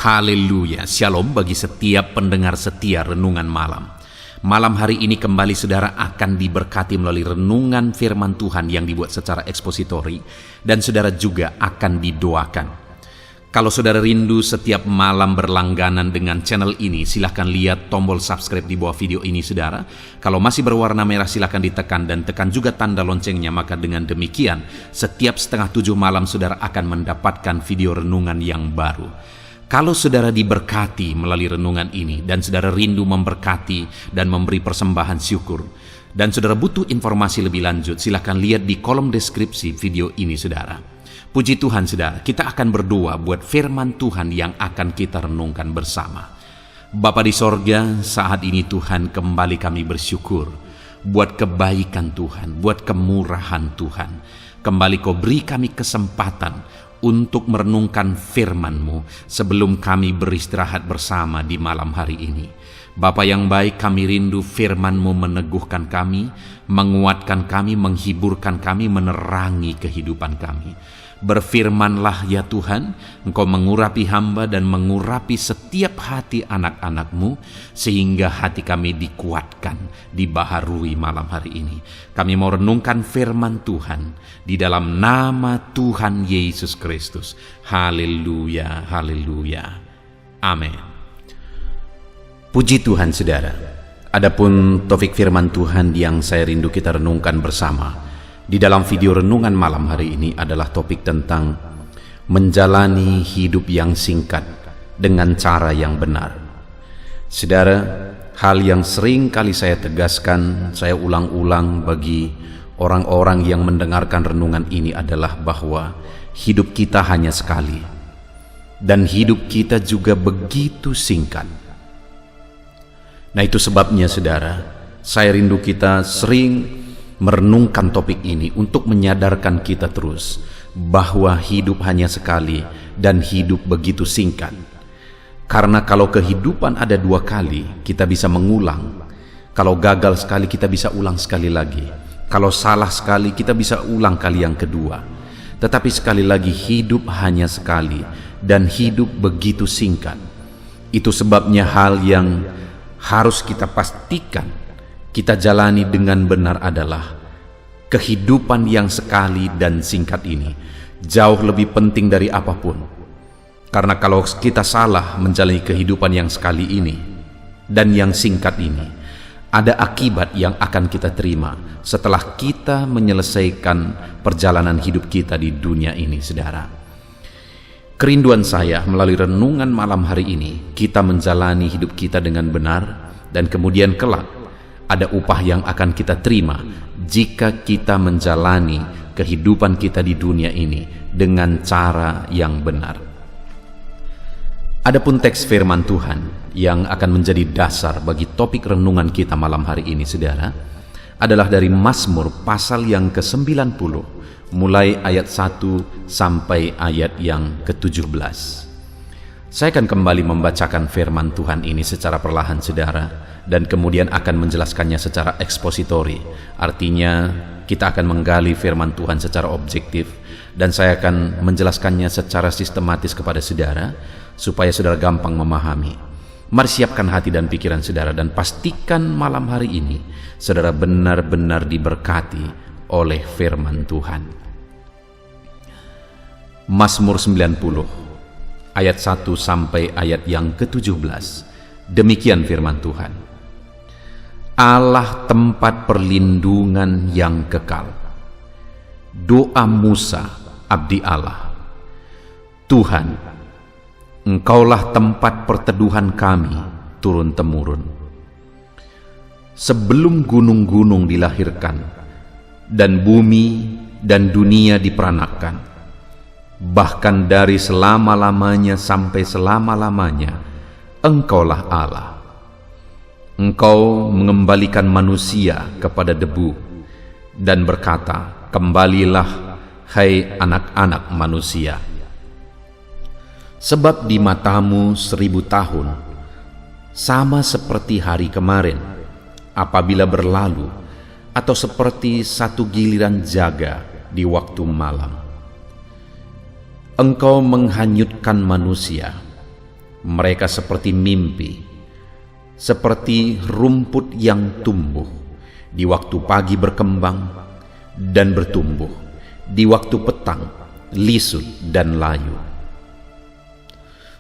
Haleluya, shalom bagi setiap pendengar setia Renungan Malam. Malam hari ini kembali saudara akan diberkati melalui renungan firman Tuhan yang dibuat secara ekspositori, dan saudara juga akan didoakan. Kalau saudara rindu setiap malam berlangganan dengan channel ini, silahkan lihat tombol subscribe di bawah video ini saudara. Kalau masih berwarna merah silahkan ditekan dan tekan juga tanda loncengnya, maka dengan demikian setiap 6:30 malam saudara akan mendapatkan video renungan yang baru. Kalau saudara diberkati melalui renungan ini dan saudara rindu memberkati dan memberi persembahan syukur, dan saudara butuh informasi lebih lanjut, silakan lihat di kolom deskripsi video ini saudara. Puji Tuhan saudara, kita akan berdoa buat firman Tuhan yang akan kita renungkan bersama. Bapa di sorga, saat ini Tuhan kembali kami bersyukur buat kebaikan Tuhan, buat kemurahan Tuhan. Kembali Kau beri kami kesempatan untuk merenungkan firman-Mu sebelum kami beristirahat bersama di malam hari ini. Bapa yang baik, kami rindu firman-Mu meneguhkan kami, menguatkan kami, menghiburkan kami, menerangi kehidupan kami. Berfirmanlah ya Tuhan, Engkau mengurapi hamba dan mengurapi setiap hati anak-anak-Mu, sehingga hati kami dikuatkan, dibaharui malam hari ini. Kami mau renungkan firman Tuhan di dalam nama Tuhan Yesus Kristus. Haleluya, haleluya. Amin. Puji Tuhan saudara. Adapun topik firman Tuhan yang saya rindu kita renungkan bersama di dalam video renungan malam hari ini adalah topik tentang menjalani hidup yang singkat dengan cara yang benar. Saudara, hal yang sering kali saya tegaskan, saya ulang-ulang bagi orang-orang yang mendengarkan renungan ini adalah bahwa hidup kita hanya sekali, dan hidup kita juga begitu singkat. Nah, itu sebabnya saudara, saya rindu kita sering merenungkan topik ini untuk menyadarkan kita terus bahwa hidup hanya sekali dan hidup begitu singkat. Karena kalau kehidupan ada 2 kali, kita bisa mengulang. Kalau gagal sekali, kita bisa ulang sekali lagi. Kalau salah sekali, kita bisa ulang kali yang kedua. Tetapi sekali lagi, hidup hanya sekali dan hidup begitu singkat. Itu sebabnya hal yang harus kita pastikan kita jalani dengan benar adalah kehidupan yang sekali dan singkat ini jauh lebih penting dari apapun. Karena kalau kita salah menjalani kehidupan yang sekali ini dan yang singkat ini, ada akibat yang akan kita terima setelah kita menyelesaikan perjalanan hidup kita di dunia ini, saudara. Kerinduan saya melalui renungan malam hari ini, kita menjalani hidup kita dengan benar, dan kemudian kelak ada upah yang akan kita terima jika kita menjalani kehidupan kita di dunia ini dengan cara yang benar. Adapun teks firman Tuhan yang akan menjadi dasar bagi topik renungan kita malam hari ini, saudara, adalah dari Mazmur pasal yang ke-90, mulai ayat 1 sampai ayat yang ke-17. Saya akan kembali membacakan firman Tuhan ini secara perlahan saudara, dan kemudian akan menjelaskannya secara ekspositori. Artinya kita akan menggali firman Tuhan secara objektif, dan saya akan menjelaskannya secara sistematis kepada saudara supaya saudara gampang memahami. Mari siapkan hati dan pikiran saudara, dan pastikan malam hari ini saudara benar-benar diberkati oleh firman Tuhan. Mazmur 90 ayat 1 sampai ayat yang ke-17. Demikian firman Tuhan. Allah tempat perlindungan yang kekal. Doa Musa, abdi Allah. Tuhan, Engkaulah tempat perteduhan kami turun-temurun. Sebelum gunung-gunung dilahirkan dan bumi dan dunia diperanakan, bahkan dari selama-lamanya sampai selama-lamanya, Engkaulah Allah. Engkau mengembalikan manusia kepada debu dan berkata, kembalilah hai anak-anak manusia. Sebab di matamu 1000 tahun sama seperti hari kemarin apabila berlalu, atau seperti satu giliran jaga di waktu malam. Engkau menghanyutkan manusia, Mereka seperti mimpi, seperti rumput yang tumbuh, di waktu pagi berkembang dan bertumbuh, di waktu petang lisut dan layu.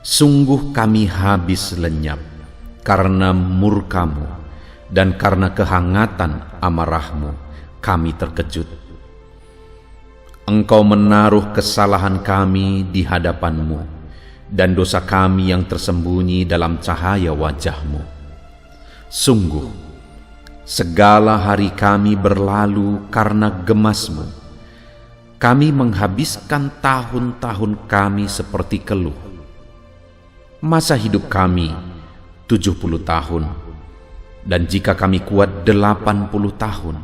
Sungguh kami habis lenyap karena murka-Mu, dan karena kehangatan amarah-Mu kami terkejut. Engkau menaruh kesalahan kami di hadapan-Mu, dan dosa kami yang tersembunyi dalam cahaya wajah-Mu. Sungguh, segala hari kami berlalu karena gemas-Mu. Kami menghabiskan tahun-tahun kami seperti keluh. Masa hidup kami 70 tahun, dan jika kami kuat 80 tahun,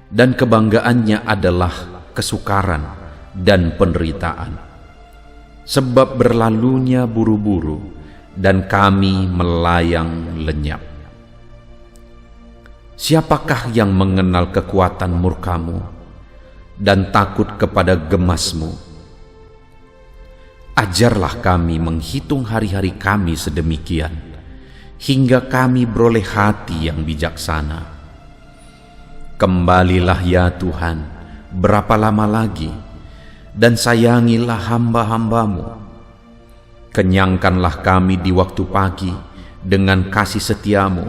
dan kebanggaannya adalah kesukaran dan penderitaan. Sebab berlalunya buru-buru, dan kami melayang lenyap. Siapakah yang mengenal kekuatan murka-Mu dan takut kepada gemas-Mu? Ajarlah kami menghitung hari-hari kami sedemikian, hingga kami beroleh hati yang bijaksana. Kembalilah ya Tuhan, berapa lama lagi, dan sayangilah hamba-hamba-Mu. Kenyangkanlah kami di waktu pagi dengan kasih setia-Mu,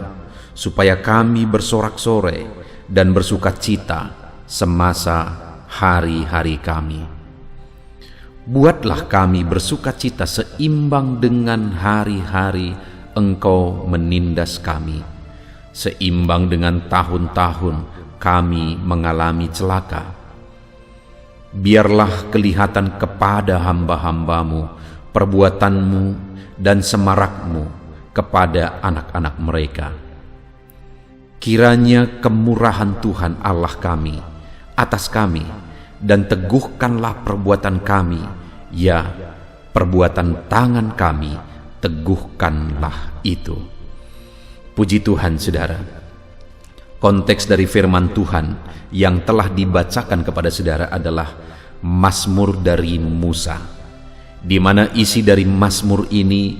supaya kami bersorak-sorai dan bersukacita semasa hari-hari kami. Buatlah kami bersukacita seimbang dengan hari-hari Engkau menindas kami, seimbang dengan tahun-tahun kami mengalami celaka. Biarlah kelihatan kepada hamba-hamba-Mu perbuatan-Mu dan semarak-Mu kepada anak-anak mereka. Kiranya kemurahan Tuhan Allah kami atas kami, dan teguhkanlah perbuatan kami, ya, perbuatan tangan kami, teguhkanlah itu. Puji Tuhan, saudara. Konteks dari firman Tuhan yang telah dibacakan kepada saudara adalah Mazmur dari Musa, di mana isi dari Mazmur ini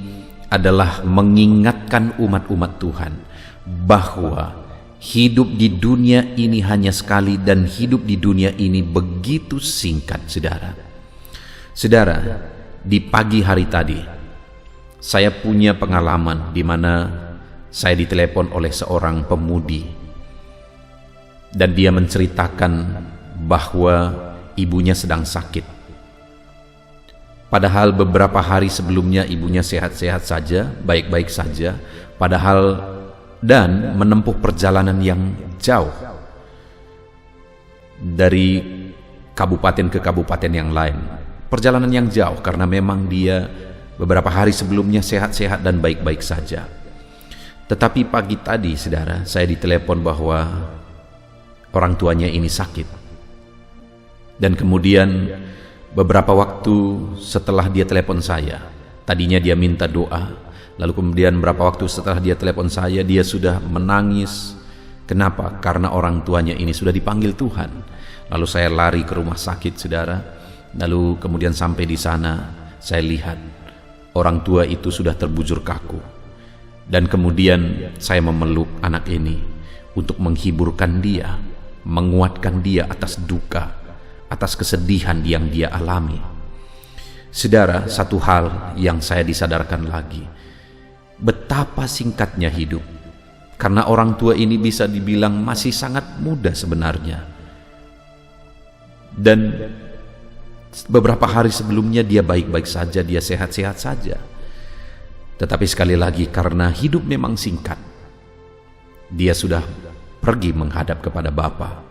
adalah mengingatkan umat-umat Tuhan bahwa hidup di dunia ini hanya sekali, dan hidup di dunia ini begitu singkat, saudara. Saudara, di pagi hari tadi saya punya pengalaman di mana saya ditelepon oleh seorang pemudi, dan dia menceritakan bahwa ibunya sedang sakit. Padahal beberapa hari sebelumnya ibunya sehat-sehat saja, baik-baik saja, padahal dan menempuh perjalanan yang jauh dari kabupaten ke kabupaten yang lain. Perjalanan yang jauh karena memang dia beberapa hari sebelumnya sehat-sehat dan baik-baik saja. Tetapi pagi tadi, saudara, saya ditelepon bahwa orang tuanya ini sakit. Dan kemudian beberapa waktu setelah dia telepon saya, tadinya dia minta doa, lalu kemudian beberapa waktu setelah dia telepon saya, dia sudah menangis. Kenapa? Karena orang tuanya ini sudah dipanggil Tuhan. Lalu saya lari ke rumah sakit, saudara. Lalu kemudian sampai di sana, saya lihat orang tua itu sudah terbujur kaku. Dan kemudian saya memeluk anak ini untuk menghiburkan dia, menguatkan dia atas duka, atas kesedihan yang dia alami. Saudara, satu hal yang saya disadarkan lagi, betapa singkatnya hidup. Karena orang tua ini bisa dibilang masih sangat muda sebenarnya. Dan beberapa hari sebelumnya dia baik-baik saja, dia sehat-sehat saja. Tetapi sekali lagi, karena hidup memang singkat, dia sudah pergi menghadap kepada Bapa.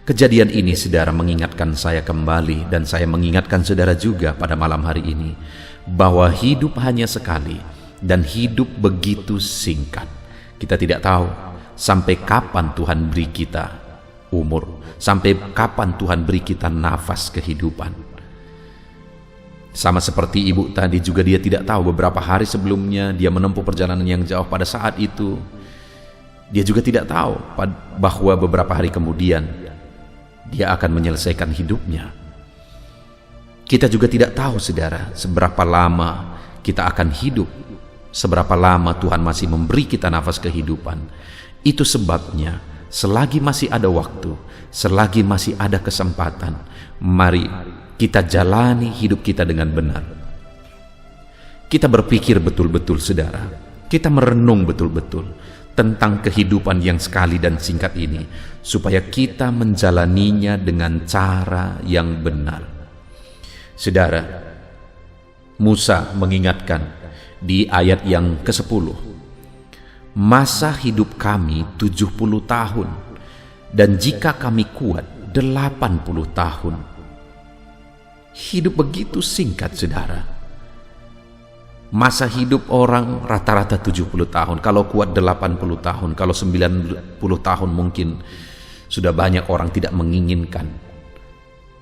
Kejadian ini, saudara, mengingatkan saya kembali, dan saya mengingatkan saudara juga pada malam hari ini, bahwa hidup hanya sekali, dan hidup begitu singkat. Kita tidak tahu sampai kapan Tuhan beri kita umur, sampai kapan Tuhan beri kita nafas kehidupan. Sama seperti ibu tadi juga, dia tidak tahu beberapa hari sebelumnya dia menempuh perjalanan yang jauh. Pada saat itu dia juga tidak tahu bahwa beberapa hari kemudian dia akan menyelesaikan hidupnya. Kita juga tidak tahu, saudara, seberapa lama kita akan hidup, seberapa lama Tuhan masih memberi kita nafas kehidupan. Itu sebabnya selagi masih ada waktu, selagi masih ada kesempatan, mari kita jalani hidup kita dengan benar. Kita berpikir betul-betul, saudara, kita merenung betul-betul tentang kehidupan yang sekali dan singkat ini, supaya kita menjalaninya dengan cara yang benar. Saudara, Musa mengingatkan di ayat yang ke-10, masa hidup kami 70 tahun, dan jika kami kuat 80 tahun. Hidup begitu singkat, saudara. Masa hidup orang rata-rata 70 tahun, kalau kuat 80 tahun, kalau 90 tahun mungkin sudah banyak orang tidak menginginkan,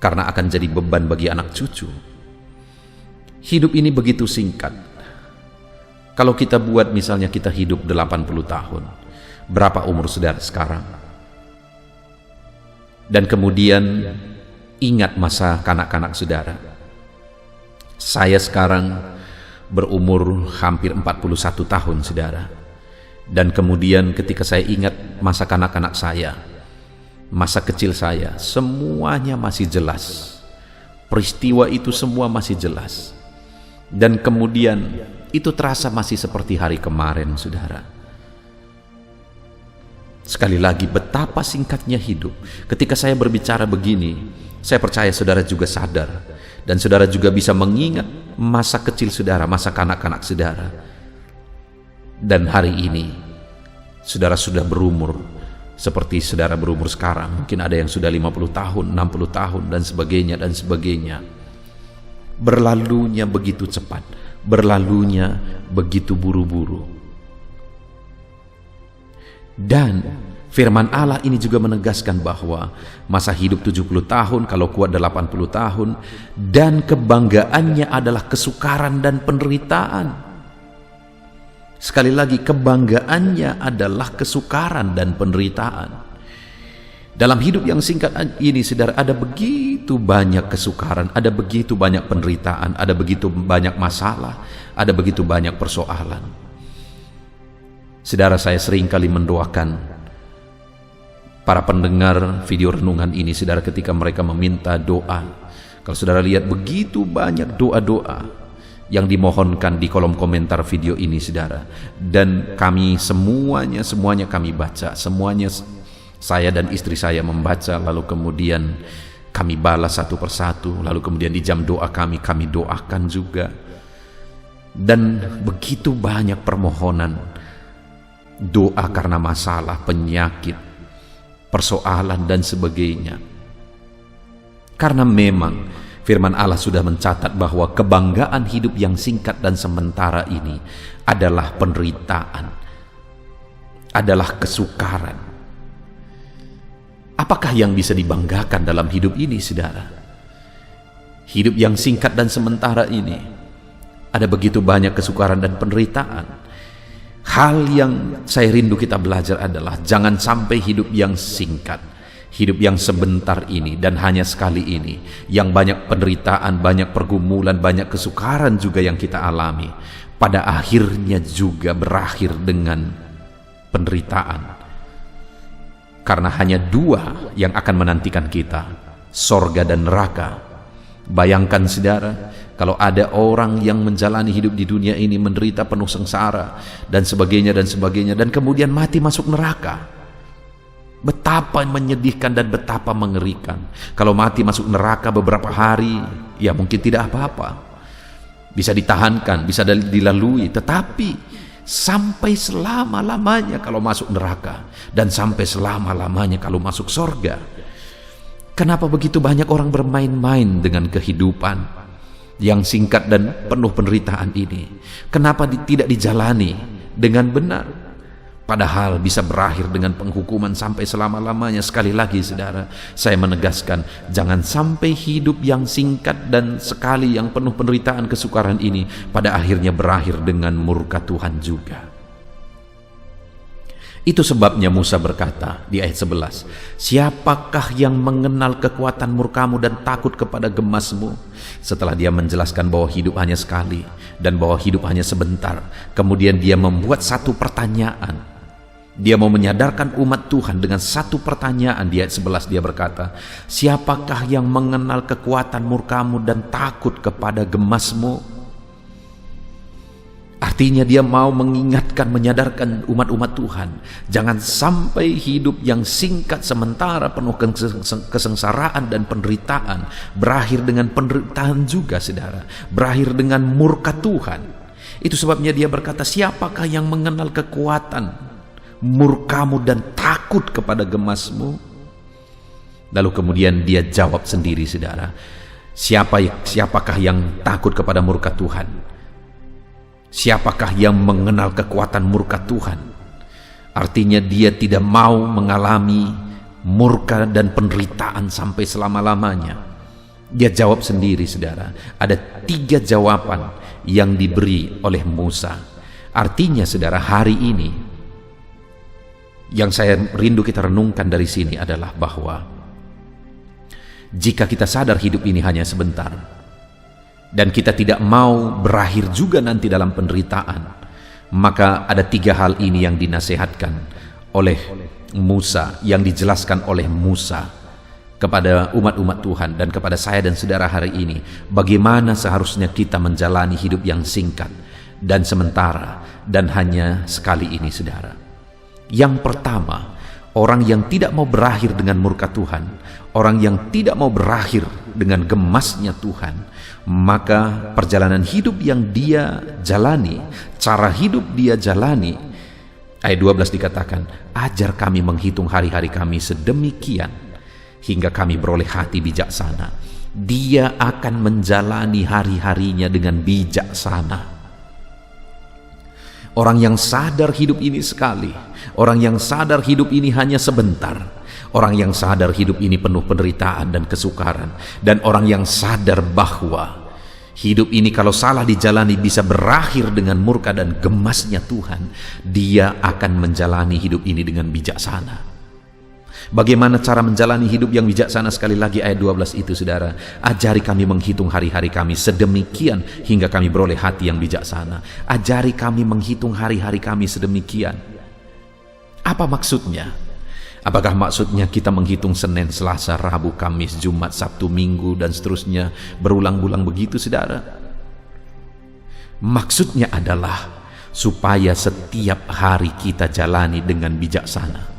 karena akan jadi beban bagi anak cucu. Hidup ini begitu singkat. Kalau kita buat misalnya kita hidup 80 tahun, berapa umur saudara sekarang? Dan kemudian ingat masa kanak-kanak saudara. Saya sekarang berumur hampir 41 tahun, saudara. Dan kemudian ketika saya ingat masa kanak-kanak saya, masa kecil saya, semuanya masih jelas. Peristiwa itu semua masih jelas. Dan kemudian itu terasa masih seperti hari kemarin, saudara. Sekali lagi, betapa singkatnya hidup. Ketika saya berbicara begini, saya percaya saudara juga sadar, dan saudara juga bisa mengingat masa kecil saudara, masa kanak-kanak saudara. Dan hari ini saudara sudah berumur seperti saudara berumur sekarang. Mungkin ada yang sudah 50 tahun, 60 tahun, dan sebagainya, dan sebagainya. Berlalunya begitu cepat, berlalunya begitu buru-buru. Dan firman Allah ini juga menegaskan bahwa masa hidup 70 tahun, kalau kuat 80 tahun, dan kebanggaannya adalah kesukaran dan penderitaan. Sekali lagi, kebanggaannya adalah kesukaran dan penderitaan. Dalam hidup yang singkat ini, saudara, ada begitu banyak kesukaran, ada begitu banyak penderitaan, ada begitu banyak masalah, ada begitu banyak persoalan. Saudara, saya sering kali mendoakan para pendengar video renungan ini, saudara, ketika mereka meminta doa. Kalau saudara lihat begitu banyak doa-doa yang dimohonkan di kolom komentar video ini, saudara. Dan kami semuanya kami baca, semuanya saya dan istri saya membaca, lalu kemudian kami balas satu persatu, lalu kemudian di jam doa kami doakan juga. Dan begitu banyak permohonan doa karena masalah, penyakit, persoalan, dan sebagainya. Karena memang firman Allah sudah mencatat bahwa kebanggaan hidup yang singkat dan sementara ini adalah penderitaan, adalah kesukaran. Apakah yang bisa dibanggakan dalam hidup ini, saudara? Hidup yang singkat dan sementara ini ada begitu banyak kesukaran dan penderitaan. Hal yang saya rindu kita belajar adalah jangan sampai hidup yang singkat, hidup yang sebentar ini dan hanya sekali ini, yang banyak penderitaan, banyak pergumulan, banyak kesukaran juga yang kita alami, pada akhirnya juga berakhir dengan penderitaan. Karena hanya dua yang akan menantikan kita, sorga dan neraka. Bayangkan, saudara, kalau ada orang yang menjalani hidup di dunia ini menderita penuh sengsara dan sebagainya, dan kemudian mati masuk neraka. Betapa menyedihkan dan betapa mengerikan. Kalau mati masuk neraka beberapa hari, ya mungkin tidak apa-apa, bisa ditahankan, bisa dilalui. Tetapi sampai selama-lamanya kalau masuk neraka, dan sampai selama-lamanya kalau masuk sorga. Kenapa begitu banyak orang bermain-main dengan kehidupan yang singkat dan penuh penderitaan ini? Kenapa tidak dijalani dengan benar? Padahal bisa berakhir dengan penghukuman sampai selama-lamanya. Sekali lagi, saudara, saya menegaskan, jangan sampai hidup yang singkat dan sekali yang penuh penderitaan, kesukaran ini pada akhirnya berakhir dengan murka Tuhan juga. Itu sebabnya Musa berkata di ayat 11, siapakah yang mengenal kekuatan murkamu dan takut kepada gemasmu? Setelah dia menjelaskan bahwa hidup hanya sekali dan bahwa hidup hanya sebentar, kemudian dia membuat satu pertanyaan. Dia mau menyadarkan umat Tuhan dengan satu pertanyaan. Di ayat 11 dia berkata, siapakah yang mengenal kekuatan murkamu dan takut kepada gemasmu? Artinya dia mau mengingatkan, menyadarkan umat-umat Tuhan, jangan sampai hidup yang singkat sementara penuh kesengsaraan dan penderitaan berakhir dengan penderitaan juga, saudara, berakhir dengan murka Tuhan. Itu sebabnya dia berkata, siapakah yang mengenal kekuatan murkamu dan takut kepada gemasmu? Lalu kemudian dia jawab sendiri, saudara, siapakah yang takut kepada murka Tuhan? Siapakah yang mengenal kekuatan murka Tuhan? Artinya dia tidak mau mengalami murka dan penderitaan sampai selama-lamanya. Dia jawab sendiri, saudara. Ada 3 jawaban yang diberi oleh Musa. Artinya, saudara, hari ini yang saya rindu kita renungkan dari sini adalah bahwa jika kita sadar hidup ini hanya sebentar, dan kita tidak mau berakhir juga nanti dalam penderitaan, maka ada 3 hal ini yang dinasehatkan oleh Musa, yang dijelaskan oleh Musa kepada umat-umat Tuhan dan kepada saya dan saudara hari ini. Bagaimana seharusnya kita menjalani hidup yang singkat dan sementara dan hanya sekali ini, saudara. Yang pertama, orang yang tidak mau berakhir dengan murka Tuhan, orang yang tidak mau berakhir dengan gemasnya Tuhan, maka perjalanan hidup yang dia jalani, cara hidup dia jalani, ayat 12 dikatakan, ajar kami menghitung hari-hari kami sedemikian hingga kami beroleh hati bijaksana. Dia akan menjalani hari-harinya dengan bijaksana. Orang yang sadar hidup ini sekali, orang yang sadar hidup ini hanya sebentar, orang yang sadar hidup ini penuh penderitaan dan kesukaran, dan orang yang sadar bahwa hidup ini kalau salah dijalani bisa berakhir dengan murka dan gemasnya Tuhan, dia akan menjalani hidup ini dengan bijaksana. Bagaimana cara menjalani hidup yang bijaksana? Sekali lagi ayat 12 itu, saudara, ajari kami menghitung hari-hari kami sedemikian hingga kami beroleh hati yang bijaksana. Ajari kami menghitung hari-hari kami sedemikian. Apa maksudnya? Apakah maksudnya kita menghitung Senin, Selasa, Rabu, Kamis, Jumat, Sabtu, Minggu, dan seterusnya berulang-ulang begitu, saudara? Maksudnya adalah supaya setiap hari kita jalani dengan bijaksana.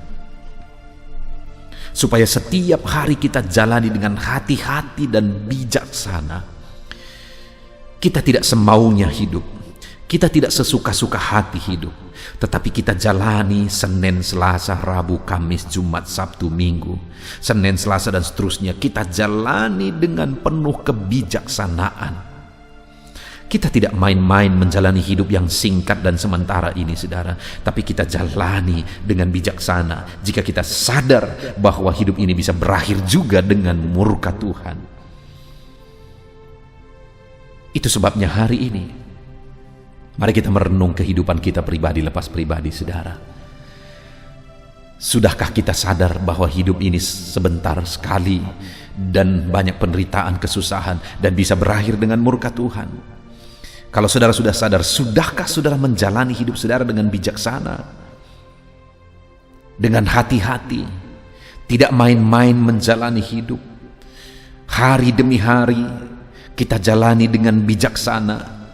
Supaya setiap hari kita jalani dengan hati-hati dan bijaksana. Kita tidak semaunya hidup, kita tidak sesuka-suka hati hidup, tetapi kita jalani Senin, Selasa, Rabu, Kamis, Jumat, Sabtu, Minggu, Senin, Selasa, dan seterusnya. Kita jalani dengan penuh kebijaksanaan. Kita tidak main-main menjalani hidup yang singkat dan sementara ini, saudara, tapi kita jalani dengan bijaksana jika kita sadar bahwa hidup ini bisa berakhir juga dengan murka Tuhan. Itu sebabnya hari ini mari kita merenung kehidupan kita pribadi lepas pribadi, saudara. Sudahkah kita sadar bahwa hidup ini sebentar sekali dan banyak penderitaan, kesusahan, dan bisa berakhir dengan murka Tuhan? Kalau saudara sudah sadar, sudahkah saudara menjalani hidup saudara dengan bijaksana, dengan hati-hati, tidak main-main menjalani hidup? Hari demi hari kita jalani dengan bijaksana.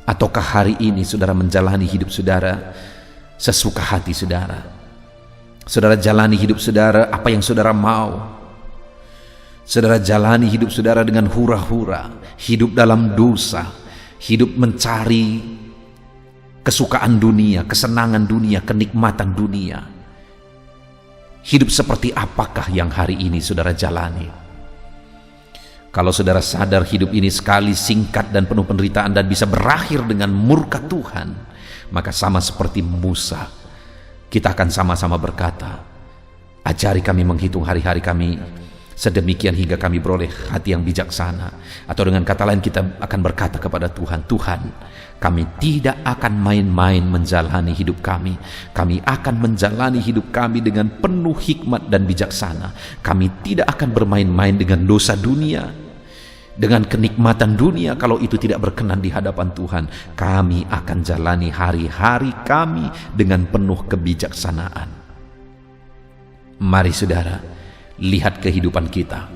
Ataukah hari ini saudara menjalani hidup saudara sesuka hati saudara? Saudara jalani hidup saudara apa yang saudara mau. Saudara jalani hidup saudara dengan hura-hura, hidup dalam dosa, hidup mencari kesukaan dunia, kesenangan dunia, kenikmatan dunia. Hidup seperti apakah yang hari ini saudara jalani? Kalau saudara sadar hidup ini sekali, singkat dan penuh penderitaan dan bisa berakhir dengan murka Tuhan, maka sama seperti Musa, kita akan sama-sama berkata, ajari kami menghitung hari-hari kami sedemikian hingga kami beroleh hati yang bijaksana. Atau dengan kata lain, kita akan berkata kepada Tuhan, Tuhan, kami tidak akan main-main menjalani hidup kami. Kami akan menjalani hidup kami dengan penuh hikmat dan bijaksana. Kami tidak akan bermain-main dengan dosa dunia, dengan kenikmatan dunia. Kalau itu tidak berkenan di hadapan Tuhan, kami akan jalani hari-hari kami dengan penuh kebijaksanaan. Mari saudara, lihat kehidupan kita.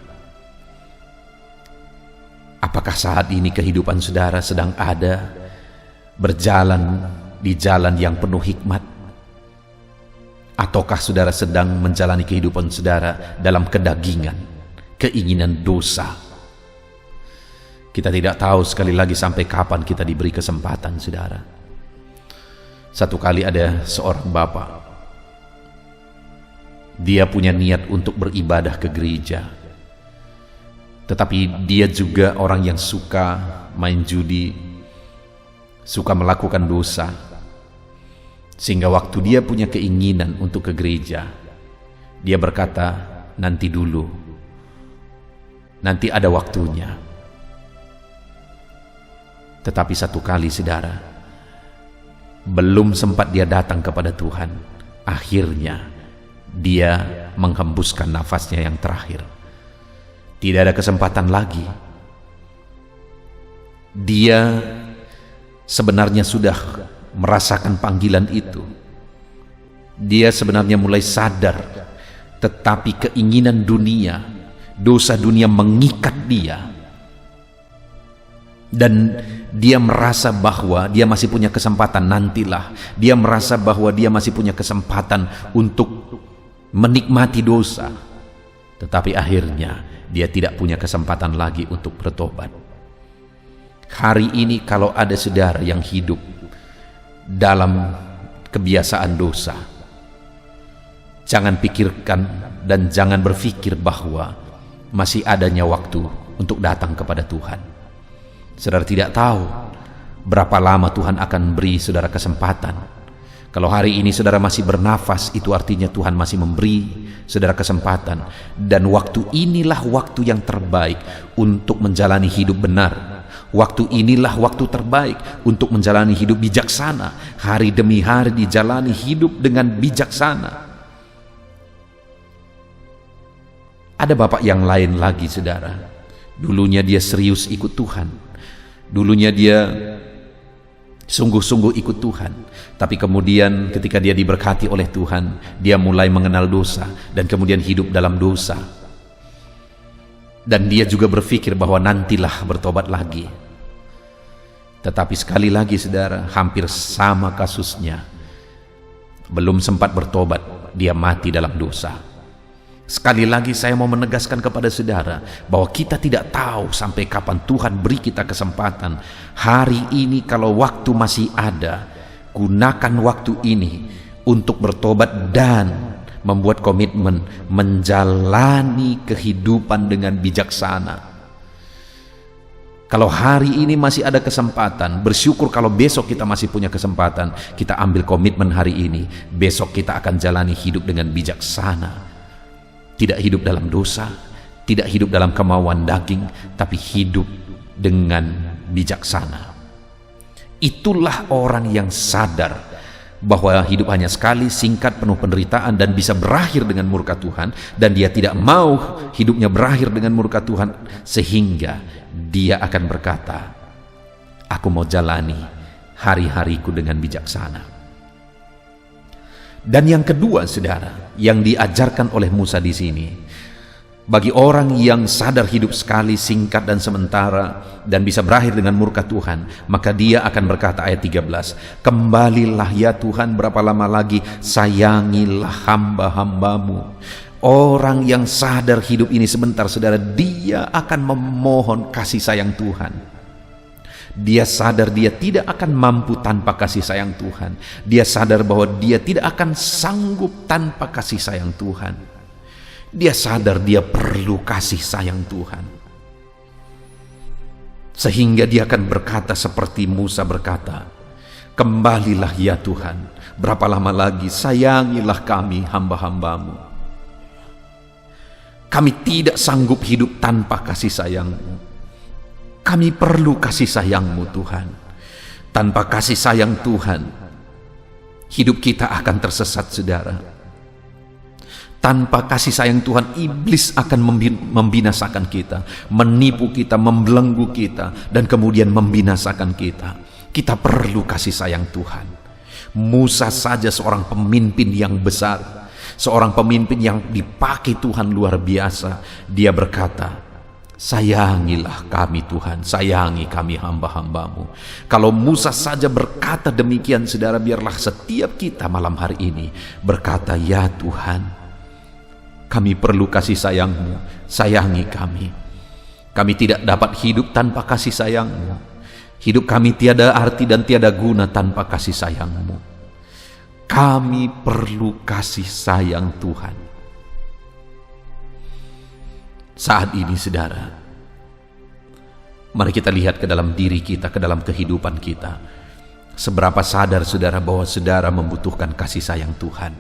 Apakah saat ini kehidupan saudara sedang ada berjalan di jalan yang penuh hikmat? Ataukah saudara sedang menjalani kehidupan saudara dalam kedagingan, keinginan dosa? Kita tidak tahu sekali lagi sampai kapan kita diberi kesempatan, saudara. Satu kali ada seorang bapak, dia punya niat untuk beribadah ke gereja, tetapi dia juga orang yang suka main judi, suka melakukan dosa. Sehingga waktu dia punya keinginan untuk ke gereja, dia berkata, nanti dulu, nanti ada waktunya. Tetapi satu kali, saudara, belum sempat dia datang kepada Tuhan, akhirnya dia menghembuskan nafasnya yang terakhir. Tidak ada kesempatan lagi. Dia sebenarnya sudah merasakan panggilan itu. Dia sebenarnya mulai sadar, tetapi keinginan dunia, dosa dunia mengikat dia. Dan dia merasa bahwa dia masih punya kesempatan nantilah. Dia merasa bahwa dia masih punya kesempatan untuk menikmati dosa. Tetapi akhirnya dia tidak punya kesempatan lagi untuk bertobat. Hari ini kalau ada saudara yang hidup dalam kebiasaan dosa, jangan pikirkan dan jangan berpikir bahwa masih adanya waktu untuk datang kepada Tuhan. Saudara tidak tahu berapa lama Tuhan akan beri saudara kesempatan. Kalau hari ini saudara masih bernafas, itu artinya Tuhan masih memberi saudara kesempatan. Dan waktu inilah waktu yang terbaik untuk menjalani hidup benar. Waktu inilah waktu terbaik untuk menjalani hidup bijaksana. Hari demi hari dijalani hidup dengan bijaksana. Ada bapak yang lain lagi, saudara. Dulunya dia serius ikut Tuhan. Dulunya dia sungguh-sungguh ikut Tuhan. Tapi kemudian ketika dia diberkati oleh Tuhan, dia mulai mengenal dosa dan kemudian hidup dalam dosa. Dan dia juga berpikir bahwa nantilah bertobat lagi. Tetapi sekali lagi, saudara, hampir sama kasusnya. Belum sempat bertobat, dia mati dalam dosa. Sekali lagi saya mau menegaskan kepada saudara bahwa kita tidak tahu sampai kapan Tuhan beri kita kesempatan. Hari ini kalau waktu masih ada, gunakan waktu ini untuk bertobat dan membuat komitmen menjalani kehidupan dengan bijaksana. Kalau hari ini masih ada kesempatan, bersyukur. Kalau besok kita masih punya kesempatan, kita ambil komitmen hari ini. Besok kita akan jalani hidup dengan bijaksana. Tidak hidup dalam dosa, tidak hidup dalam kemauan daging, tapi hidup dengan bijaksana. Itulah orang yang sadar bahwa hidup hanya sekali, singkat, penuh penderitaan, dan bisa berakhir dengan murka Tuhan. Dan dia tidak mau hidupnya berakhir dengan murka Tuhan, sehingga dia akan berkata, aku mau jalani hari-hariku dengan bijaksana. Dan yang kedua, saudara, yang diajarkan oleh Musa di sini, bagi orang yang sadar hidup sekali, singkat dan sementara, dan bisa berakhir dengan murka Tuhan, maka dia akan berkata, ayat 13, kembalilah ya Tuhan, berapa lama lagi, sayangilah hamba-hambamu. Orang yang sadar hidup ini sebentar, saudara, dia akan memohon kasih sayang Tuhan. Dia sadar dia tidak akan mampu tanpa kasih sayang Tuhan. Dia sadar bahwa dia tidak akan sanggup tanpa kasih sayang Tuhan. Dia sadar dia perlu kasih sayang Tuhan. Sehingga dia akan berkata seperti Musa berkata, kembalilah ya Tuhan, berapa lama lagi, sayangilah kami hamba-hambamu. Kami tidak sanggup hidup tanpa kasih sayang-Mu. Kami perlu kasih sayang-Mu Tuhan. Tanpa kasih sayang Tuhan, hidup kita akan tersesat, saudara. Tanpa kasih sayang Tuhan, iblis akan membinasakan kita, menipu kita, membelenggu kita, dan kemudian membinasakan kita. Kita perlu kasih sayang Tuhan. Musa saja seorang pemimpin yang besar, seorang pemimpin yang dipakai Tuhan luar biasa. Dia berkata, sayangilah kami Tuhan, sayangi kami hamba-Hamba-Mu. Kalau Musa saja berkata demikian, saudara, biarlah setiap kita malam hari ini berkata, ya Tuhan, kami perlu kasih sayang-Mu, sayangi kami. Kami tidak dapat hidup tanpa kasih sayang-Mu. Hidup kami tiada arti dan tiada guna tanpa kasih sayang-Mu. Kami perlu kasih sayang Tuhan. Saat ini, saudara, mari kita lihat ke dalam diri kita, ke dalam kehidupan kita. Seberapa sadar saudara bahwa saudara membutuhkan kasih sayang Tuhan.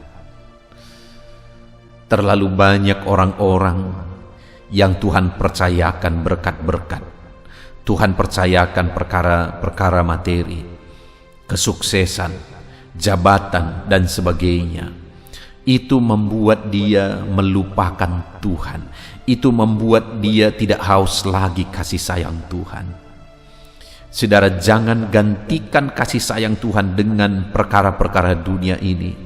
Terlalu banyak orang-orang yang Tuhan percayakan berkat-berkat. Tuhan percayakan perkara-perkara materi, kesuksesan, jabatan, dan sebagainya. Itu membuat dia melupakan Tuhan. Itu membuat dia tidak haus lagi kasih sayang Tuhan. Saudara, jangan gantikan kasih sayang Tuhan dengan perkara-perkara dunia ini.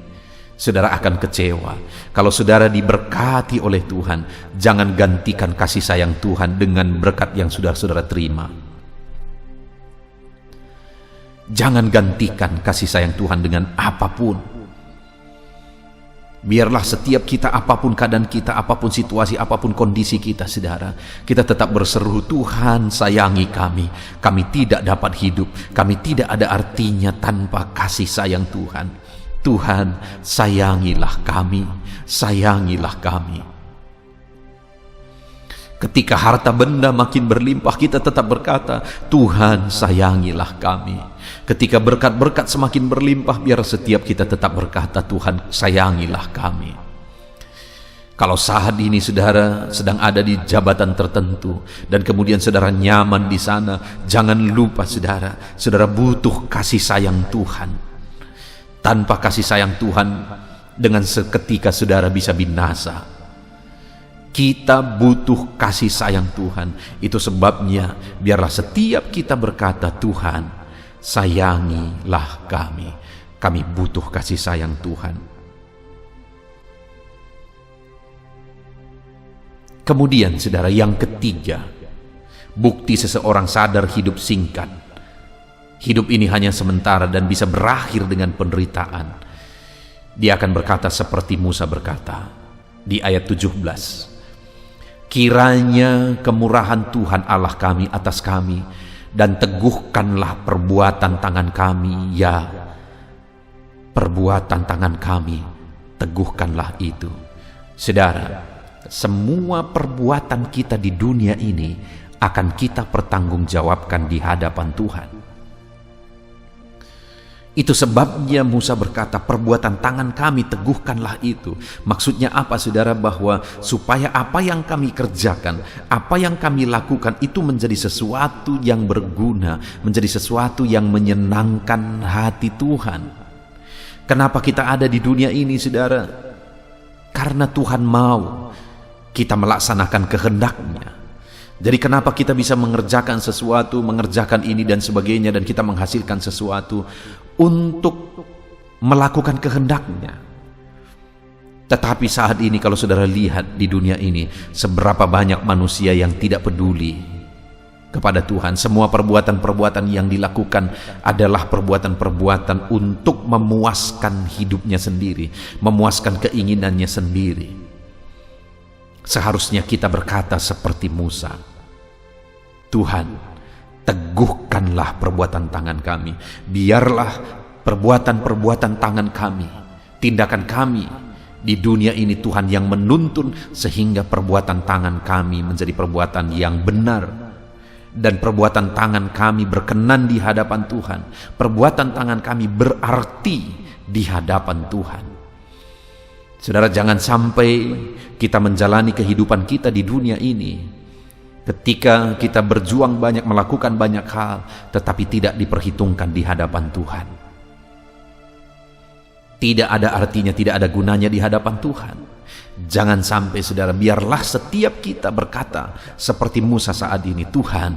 Saudara akan kecewa. Kalau saudara diberkati oleh Tuhan, jangan gantikan kasih sayang Tuhan dengan berkat yang sudah saudara terima. Jangan gantikan kasih sayang Tuhan dengan apapun. Biarlah setiap kita, apapun keadaan kita, apapun situasi, apapun kondisi kita, saudara, kita tetap berseru, Tuhan sayangi kami. Kami tidak dapat hidup, kami tidak ada artinya tanpa kasih sayang Tuhan. Tuhan sayangilah kami, sayangilah kami. Ketika harta benda makin berlimpah, kita tetap berkata, Tuhan sayangilah kami. Ketika berkat-berkat semakin berlimpah, biar setiap kita tetap berkata, Tuhan sayangilah kami. Kalau saat ini saudara sedang ada di jabatan tertentu dan kemudian saudara nyaman di sana, jangan lupa saudara, saudara butuh kasih sayang Tuhan. Tanpa kasih sayang Tuhan, dengan seketika saudara bisa binasa. Kita butuh kasih sayang Tuhan. Itu sebabnya biarlah setiap kita berkata, Tuhan sayangilah kami. Kami butuh kasih sayang Tuhan. Kemudian saudara, yang ketiga, bukti seseorang sadar hidup singkat. Hidup ini hanya sementara dan bisa berakhir dengan penderitaan. Dia akan berkata seperti Musa berkata di ayat 17. Kiranya kemurahan Tuhan Allah kami atas kami, dan teguhkanlah perbuatan tangan kami, ya perbuatan tangan kami, teguhkanlah itu. Saudara, semua perbuatan kita di dunia ini akan kita pertanggungjawabkan di hadapan Tuhan. Itu sebabnya Musa berkata, perbuatan tangan kami teguhkanlah itu. Maksudnya apa saudara? Bahwa supaya apa yang kami kerjakan, apa yang kami lakukan itu menjadi sesuatu yang berguna, menjadi sesuatu yang menyenangkan hati Tuhan. Kenapa kita ada di dunia ini saudara? Karena Tuhan mau kita melaksanakan kehendak-Nya. Jadi kenapa kita bisa mengerjakan sesuatu, mengerjakan ini dan sebagainya, dan kita menghasilkan sesuatu untuk melakukan kehendak-Nya. Tetapi saat ini kalau saudara lihat di dunia ini, seberapa banyak manusia yang tidak peduli kepada Tuhan. Semua perbuatan-perbuatan yang dilakukan adalah perbuatan-perbuatan untuk memuaskan hidupnya sendiri, memuaskan keinginannya sendiri. Seharusnya kita berkata seperti Musa, Tuhan, teguhkanlah perbuatan tangan kami. Biarlah perbuatan-perbuatan tangan kami, tindakan kami di dunia ini Tuhan yang menuntun, sehingga perbuatan tangan kami menjadi perbuatan yang benar, dan perbuatan tangan kami berkenan di hadapan Tuhan. Perbuatan tangan kami berarti di hadapan Tuhan. Saudara, jangan sampai kita menjalani kehidupan kita di dunia ini ketika kita berjuang banyak, melakukan banyak hal, tetapi tidak diperhitungkan di hadapan Tuhan. Tidak ada artinya, tidak ada gunanya di hadapan Tuhan. Jangan sampai, saudara, biarlah setiap kita berkata seperti Musa saat ini, Tuhan,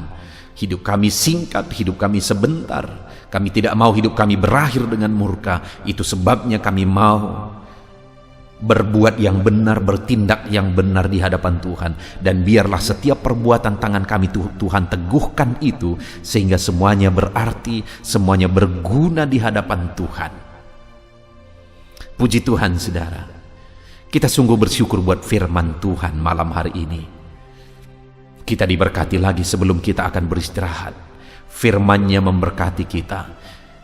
hidup kami singkat, hidup kami sebentar. Kami tidak mau hidup kami berakhir dengan murka. Itu sebabnya kami mau berbuat yang benar, bertindak yang benar di hadapan Tuhan. Dan biarlah setiap perbuatan tangan kami Tuhan teguhkan itu, sehingga semuanya berarti, semuanya berguna di hadapan Tuhan. Puji Tuhan, saudara. Kita sungguh bersyukur buat firman Tuhan malam hari ini. Kita diberkati lagi sebelum kita akan beristirahat. Firman-Nya memberkati kita.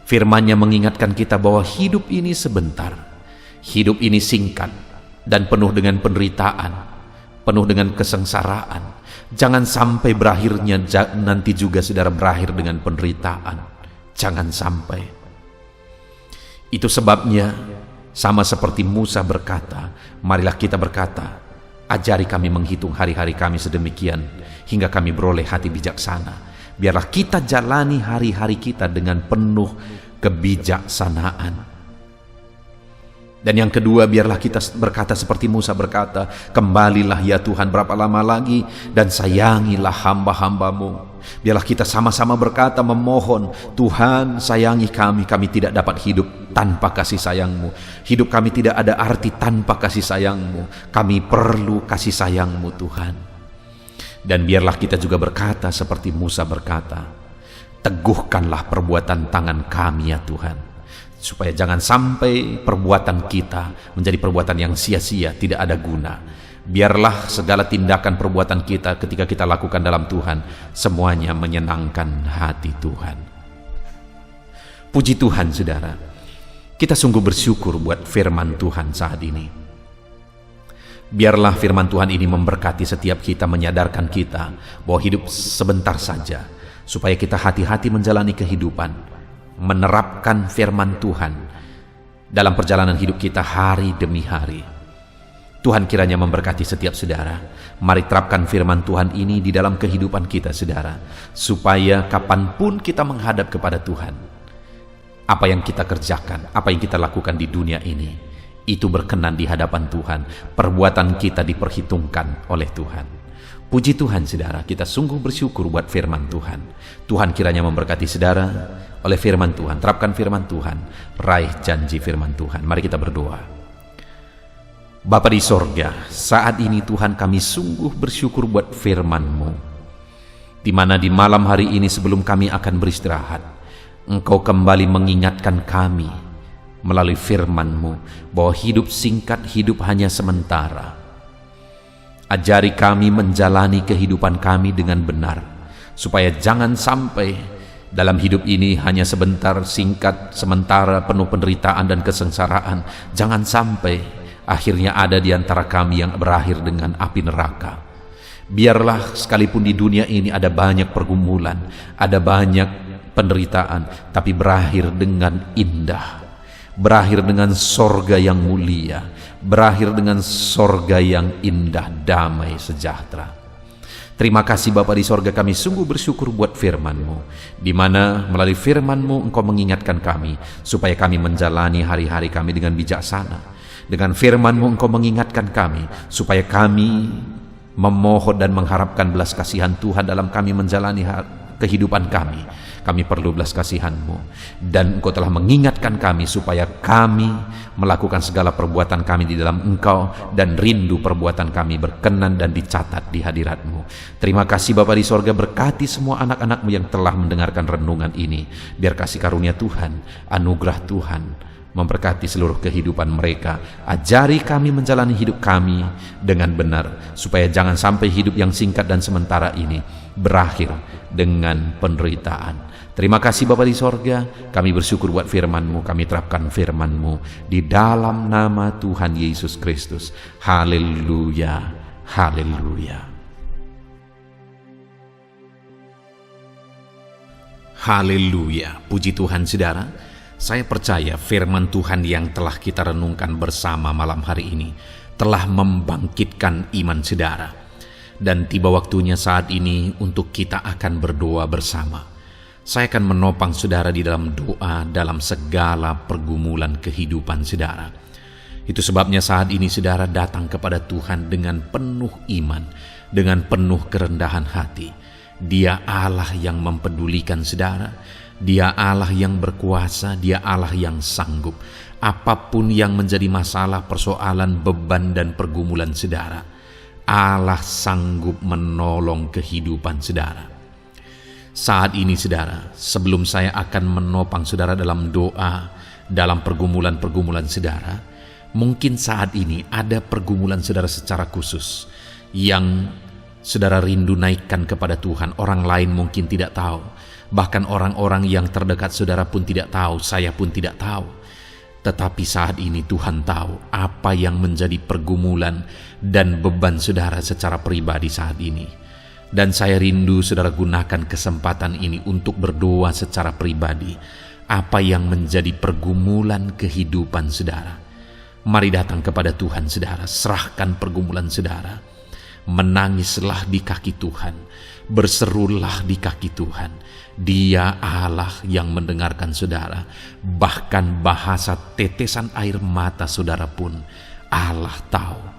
Firman-Nya mengingatkan kita bahwa hidup ini sebentar. Hidup ini singkat dan penuh dengan penderitaan, penuh dengan kesengsaraan. Jangan sampai berakhirnya nanti juga, saudara, berakhir dengan penderitaan. Jangan sampai. Itu sebabnya sama seperti Musa berkata, marilah kita berkata, ajari kami menghitung hari-hari kami sedemikian hingga kami beroleh hati bijaksana. Biarlah kita jalani hari-hari kita dengan penuh kebijaksanaan. Dan yang kedua, biarlah kita berkata seperti Musa berkata, kembalilah ya Tuhan, berapa lama lagi, dan sayangilah hamba-hambamu. Biarlah kita sama-sama berkata, memohon, Tuhan sayangi kami, kami tidak dapat hidup tanpa kasih sayang-Mu. Hidup kami tidak ada arti tanpa kasih sayang-Mu. Kami perlu kasih sayang-Mu, Tuhan. Dan biarlah kita juga berkata seperti Musa berkata, teguhkanlah perbuatan tangan kami ya Tuhan, supaya jangan sampai perbuatan kita menjadi perbuatan yang sia-sia, tidak ada guna. Biarlah segala tindakan perbuatan kita ketika kita lakukan dalam Tuhan, semuanya menyenangkan hati Tuhan. Puji Tuhan, saudara. Kita sungguh bersyukur buat firman Tuhan saat ini. Biarlah firman Tuhan ini memberkati setiap kita, menyadarkan kita bahwa hidup sebentar saja, supaya kita hati-hati menjalani kehidupan, menerapkan firman Tuhan dalam perjalanan hidup kita hari demi hari. Tuhan kiranya memberkati setiap saudara. Mari terapkan firman Tuhan ini di dalam kehidupan kita, saudara, supaya kapanpun kita menghadap kepada Tuhan, apa yang kita kerjakan, apa yang kita lakukan di dunia ini, itu berkenan di hadapan Tuhan. Perbuatan kita diperhitungkan oleh Tuhan. Puji Tuhan, saudara, kita sungguh bersyukur buat firman Tuhan. Tuhan kiranya memberkati saudara oleh firman Tuhan. Terapkan firman Tuhan, raih janji firman Tuhan. Mari kita berdoa. Bapa di sorga, saat ini Tuhan, kami sungguh bersyukur buat firman-Mu, di mana di malam hari ini sebelum kami akan beristirahat, Engkau kembali mengingatkan kami melalui firman-Mu bahwa hidup singkat, hidup hanya sementara. Ajari kami menjalani kehidupan kami dengan benar, supaya jangan sampai dalam hidup ini hanya sebentar, singkat, sementara, penuh penderitaan dan kesengsaraan. Jangan sampai akhirnya ada di antara kami yang berakhir dengan api neraka. Biarlah sekalipun di dunia ini ada banyak pergumulan, ada banyak penderitaan, tapi berakhir dengan indah, berakhir dengan sorga yang mulia, berakhir dengan sorga yang indah, damai, sejahtera. Terima kasih Bapa di sorga, kami sungguh bersyukur buat firman-Mu, di mana melalui firman-Mu Engkau mengingatkan kami supaya kami menjalani hari-hari kami dengan bijaksana. Dengan firman-Mu Engkau mengingatkan kami supaya kami memohon dan mengharapkan belas kasihan Tuhan dalam kami menjalani kehidupan kami. Kami perlu belas kasihan-Mu, dan Engkau telah mengingatkan kami supaya kami melakukan segala perbuatan kami di dalam Engkau, dan rindu perbuatan kami berkenan dan dicatat di hadirat-Mu. Terima kasih Bapa di sorga, berkati semua anak-anak-Mu yang telah mendengarkan renungan ini. Biar kasih karunia Tuhan, anugerah Tuhan memberkati seluruh kehidupan mereka. Ajari kami menjalani hidup kami dengan benar, supaya jangan sampai hidup yang singkat dan sementara ini berakhir dengan penderitaan. Terima kasih Bapa di sorga, kami bersyukur buat firman-Mu, kami terapkan firman-Mu di dalam nama Tuhan Yesus Kristus. Haleluya, haleluya. Haleluya, puji Tuhan saudara. Saya percaya firman Tuhan yang telah kita renungkan bersama malam hari ini telah membangkitkan iman saudara. Dan tiba waktunya saat ini untuk kita akan berdoa bersama. Saya akan menopang saudara di dalam doa dalam segala pergumulan kehidupan saudara. Itu sebabnya saat ini saudara datang kepada Tuhan dengan penuh iman, dengan penuh kerendahan hati. Dia Allah yang mempedulikan saudara. Dia Allah yang berkuasa, Dia Allah yang sanggup. Apapun yang menjadi masalah, persoalan, beban, dan pergumulan saudara, Allah sanggup menolong kehidupan saudara. Saat ini saudara, sebelum saya akan menopang saudara dalam doa, dalam pergumulan-pergumulan saudara, mungkin saat ini ada pergumulan saudara secara khusus yang saudara rindu naikkan kepada Tuhan. Orang lain mungkin tidak tahu. Bahkan orang-orang yang terdekat saudara pun tidak tahu, saya pun tidak tahu. Tetapi saat ini Tuhan tahu apa yang menjadi pergumulan dan beban saudara secara pribadi saat ini. Dan saya rindu saudara gunakan kesempatan ini untuk berdoa secara pribadi. Apa yang menjadi pergumulan kehidupan saudara. Mari datang kepada Tuhan saudara, serahkan pergumulan saudara. Menangislah di kaki Tuhan, berserulah di kaki Tuhan. Dia Allah yang mendengarkan saudara. Bahkan bahasa tetesan air mata saudara pun Allah tahu.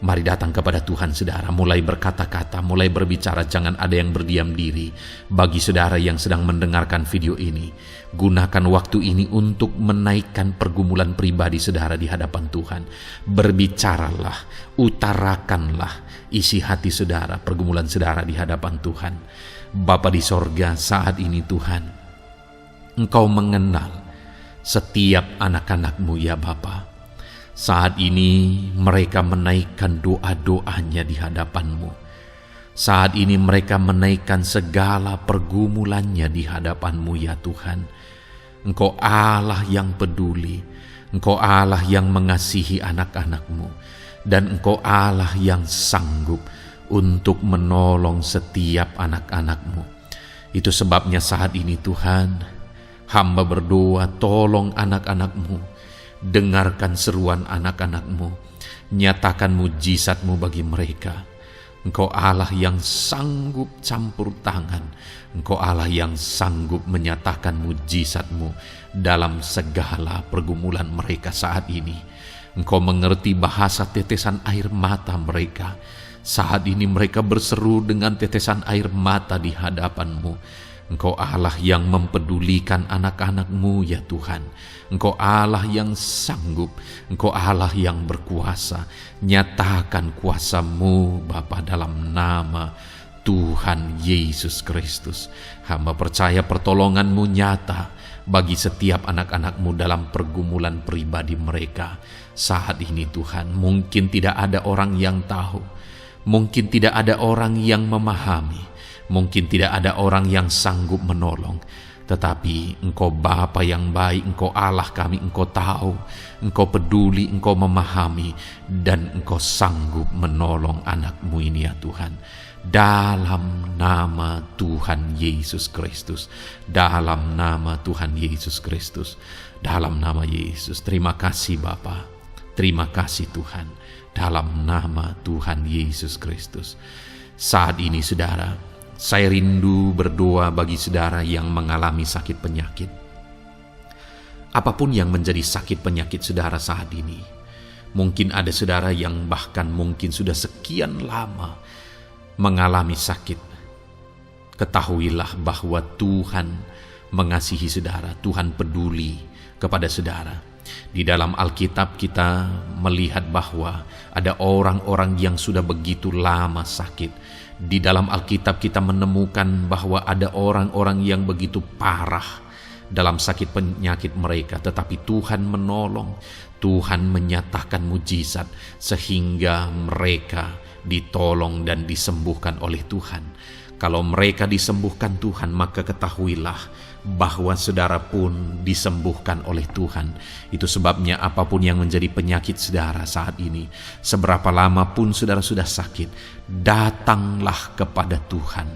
Mari datang kepada Tuhan saudara, mulai berkata-kata, mulai berbicara, jangan ada yang berdiam diri. Bagi saudara yang sedang mendengarkan video ini, gunakan waktu ini untuk menaikkan pergumulan pribadi saudara di hadapan Tuhan. Berbicaralah, utarakanlah isi hati saudara, pergumulan saudara di hadapan Tuhan. Bapa di sorga, saat ini Tuhan, Engkau mengenal setiap anak-anak-Mu ya Bapa. Saat ini mereka menaikkan doa-doanya di hadapan-Mu. Saat ini mereka menaikkan segala pergumulannya di hadapan-Mu ya Tuhan. Engkau Allah yang peduli, Engkau Allah yang mengasihi anak-anak-Mu, dan Engkau Allah yang sanggup untuk menolong setiap anak-anak-Mu. Itu sebabnya saat ini Tuhan, hamba berdoa, tolong anak-anak-Mu. Dengarkan seruan anak-anak-Mu, nyatakan mujizat-Mu bagi mereka. Engkau Allah yang sanggup campur tangan, Engkau Allah yang sanggup menyatakan mujizat-Mu dalam segala pergumulan mereka saat ini. Engkau mengerti bahasa tetesan air mata mereka. Saat ini mereka berseru dengan tetesan air mata di hadapan-Mu. Engkau Allah yang mempedulikan anak-anak-Mu ya Tuhan. Engkau Allah yang sanggup, Engkau Allah yang berkuasa. Nyatakan kuasa-Mu Bapa dalam nama Tuhan Yesus Kristus. Hamba percaya pertolongan-Mu nyata bagi setiap anak-anak-Mu dalam pergumulan pribadi mereka. Saat ini Tuhan, mungkin tidak ada orang yang tahu, mungkin tidak ada orang yang memahami, mungkin tidak ada orang yang sanggup menolong. Tetapi Engkau Bapa yang baik, Engkau Allah kami, Engkau tahu, Engkau peduli, Engkau memahami, dan Engkau sanggup menolong anak-Mu ini ya Tuhan. Dalam nama Tuhan Yesus Kristus, dalam nama Tuhan Yesus Kristus, dalam nama Yesus. Terima kasih Bapa, terima kasih Tuhan, dalam nama Tuhan Yesus Kristus. Saat ini saudara, saya rindu berdoa bagi saudara yang mengalami sakit penyakit. Apapun yang menjadi sakit penyakit saudara saat ini. Mungkin ada saudara yang bahkan mungkin sudah sekian lama mengalami sakit. Ketahuilah bahwa Tuhan mengasihi saudara, Tuhan peduli kepada saudara. Di dalam Alkitab kita melihat bahwa ada orang-orang yang sudah begitu lama sakit. Di dalam Alkitab kita menemukan bahwa ada orang-orang yang begitu parah dalam sakit penyakit mereka, tetapi Tuhan menolong, Tuhan menyatakan mujizat sehingga mereka ditolong dan disembuhkan oleh Tuhan. Kalau mereka disembuhkan Tuhan, maka ketahuilah bahwa saudara pun disembuhkan oleh Tuhan. Itu sebabnya apapun yang menjadi penyakit saudara saat ini, seberapa lama pun saudara sudah sakit, datanglah kepada Tuhan.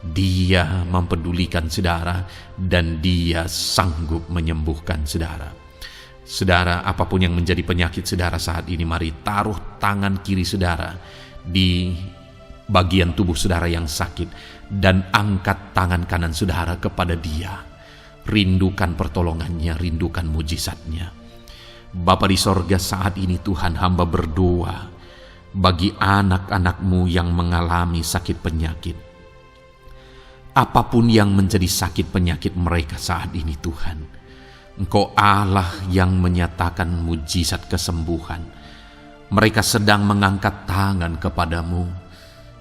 Dia mempedulikan saudara dan Dia sanggup menyembuhkan saudara. Saudara, apapun yang menjadi penyakit saudara saat ini, mari taruh tangan kiri saudara di bagian tubuh saudara yang sakit dan angkat tangan kanan saudara kepada Dia. Rindukan pertolongannya, rindukan mujizatnya. Bapa di sorga, saat ini Tuhan, hamba berdoa bagi anak-anak-Mu yang mengalami sakit penyakit. Apapun yang menjadi sakit penyakit mereka saat ini Tuhan, Engkau Allah yang menyatakan mujizat kesembuhan. Mereka sedang mengangkat tangan kepadamu.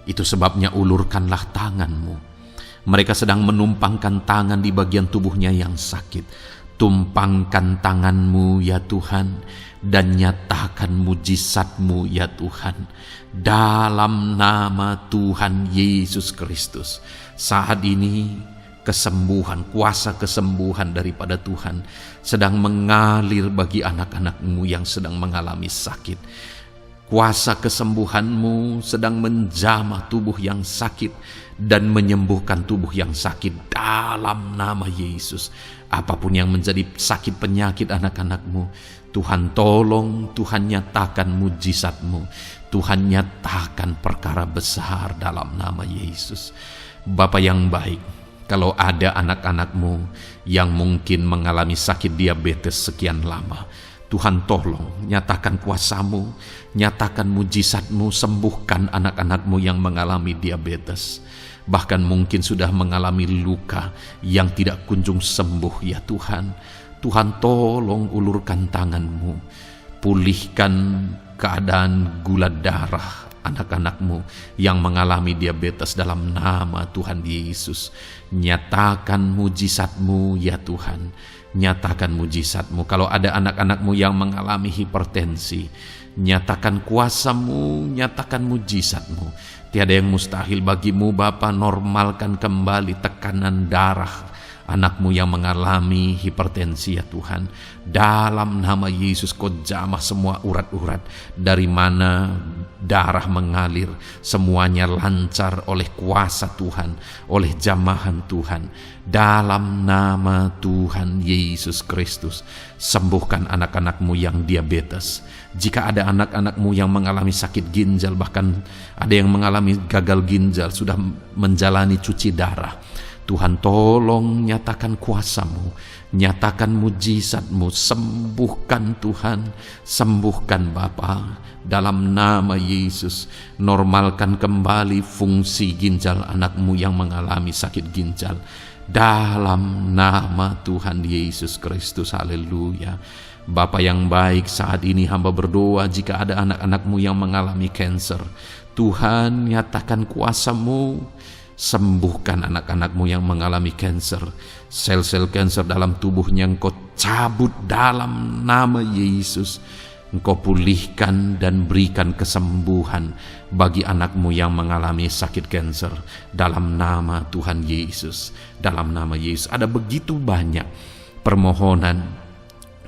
Itu sebabnya ulurkanlah tangan-Mu. Mereka sedang menumpangkan tangan di bagian tubuhnya yang sakit. Tumpangkan tangan-Mu ya Tuhan, dan nyatakan mujizat-Mu ya Tuhan. Dalam nama Tuhan Yesus Kristus, saat ini kesembuhan, kuasa kesembuhan daripada Tuhan sedang mengalir bagi anak-anak-Mu yang sedang mengalami sakit. Kuasa kesembuhan-Mu sedang menjamah tubuh yang sakit dan menyembuhkan tubuh yang sakit dalam nama Yesus. Apapun yang menjadi sakit penyakit anak-anak-Mu, Tuhan tolong, Tuhan nyatakan mujizat-Mu, Tuhan nyatakan perkara besar dalam nama Yesus. Bapa yang baik, kalau ada anak-anak-Mu yang mungkin mengalami sakit diabetes sekian lama, Tuhan tolong, nyatakan kuasa-Mu, nyatakan mujizat-Mu, sembuhkan anak-anak-Mu yang mengalami diabetes. Bahkan mungkin sudah mengalami luka yang tidak kunjung sembuh ya Tuhan. Tuhan tolong ulurkan tangan-Mu, pulihkan keadaan gula darah anak-anak-Mu yang mengalami diabetes dalam nama Tuhan Yesus. Nyatakan mujizat-Mu ya Tuhan, nyatakan mujizat-Mu. Kalau ada anak-anak-Mu yang mengalami hipertensi, nyatakan kuasa-Mu, nyatakan mujizat-Mu. Tiada yang mustahil bagi-Mu Bapa. Normalkan kembali tekanan darah anak-Mu yang mengalami hipertensi ya Tuhan. Dalam nama Yesus, Kau jamah semua urat-urat dari mana darah mengalir, semuanya lancar oleh kuasa Tuhan, oleh jamahan Tuhan. Dalam nama Tuhan Yesus Kristus, sembuhkan anak-anak-Mu yang diabetes. Jika ada anak-anak-Mu yang mengalami sakit ginjal, bahkan ada yang mengalami gagal ginjal, sudah menjalani cuci darah, Tuhan tolong nyatakan kuasa-Mu, nyatakan mujizat-Mu, sembuhkan Tuhan, sembuhkan Bapa. Dalam nama Yesus, normalkan kembali fungsi ginjal anak-Mu yang mengalami sakit ginjal. Dalam nama Tuhan Yesus Kristus, haleluya. Bapa yang baik, saat ini hamba berdoa jika ada anak-anak-Mu yang mengalami kanker, Tuhan nyatakan kuasa-Mu, sembuhkan anak-anak-Mu yang mengalami kanker. Sel-sel kanker dalam tubuhnya Engkau cabut dalam nama Yesus. Engkau pulihkan dan berikan kesembuhan bagi anak-Mu yang mengalami sakit kanker. Dalam nama Tuhan Yesus, dalam nama Yesus. Ada begitu banyak permohonan,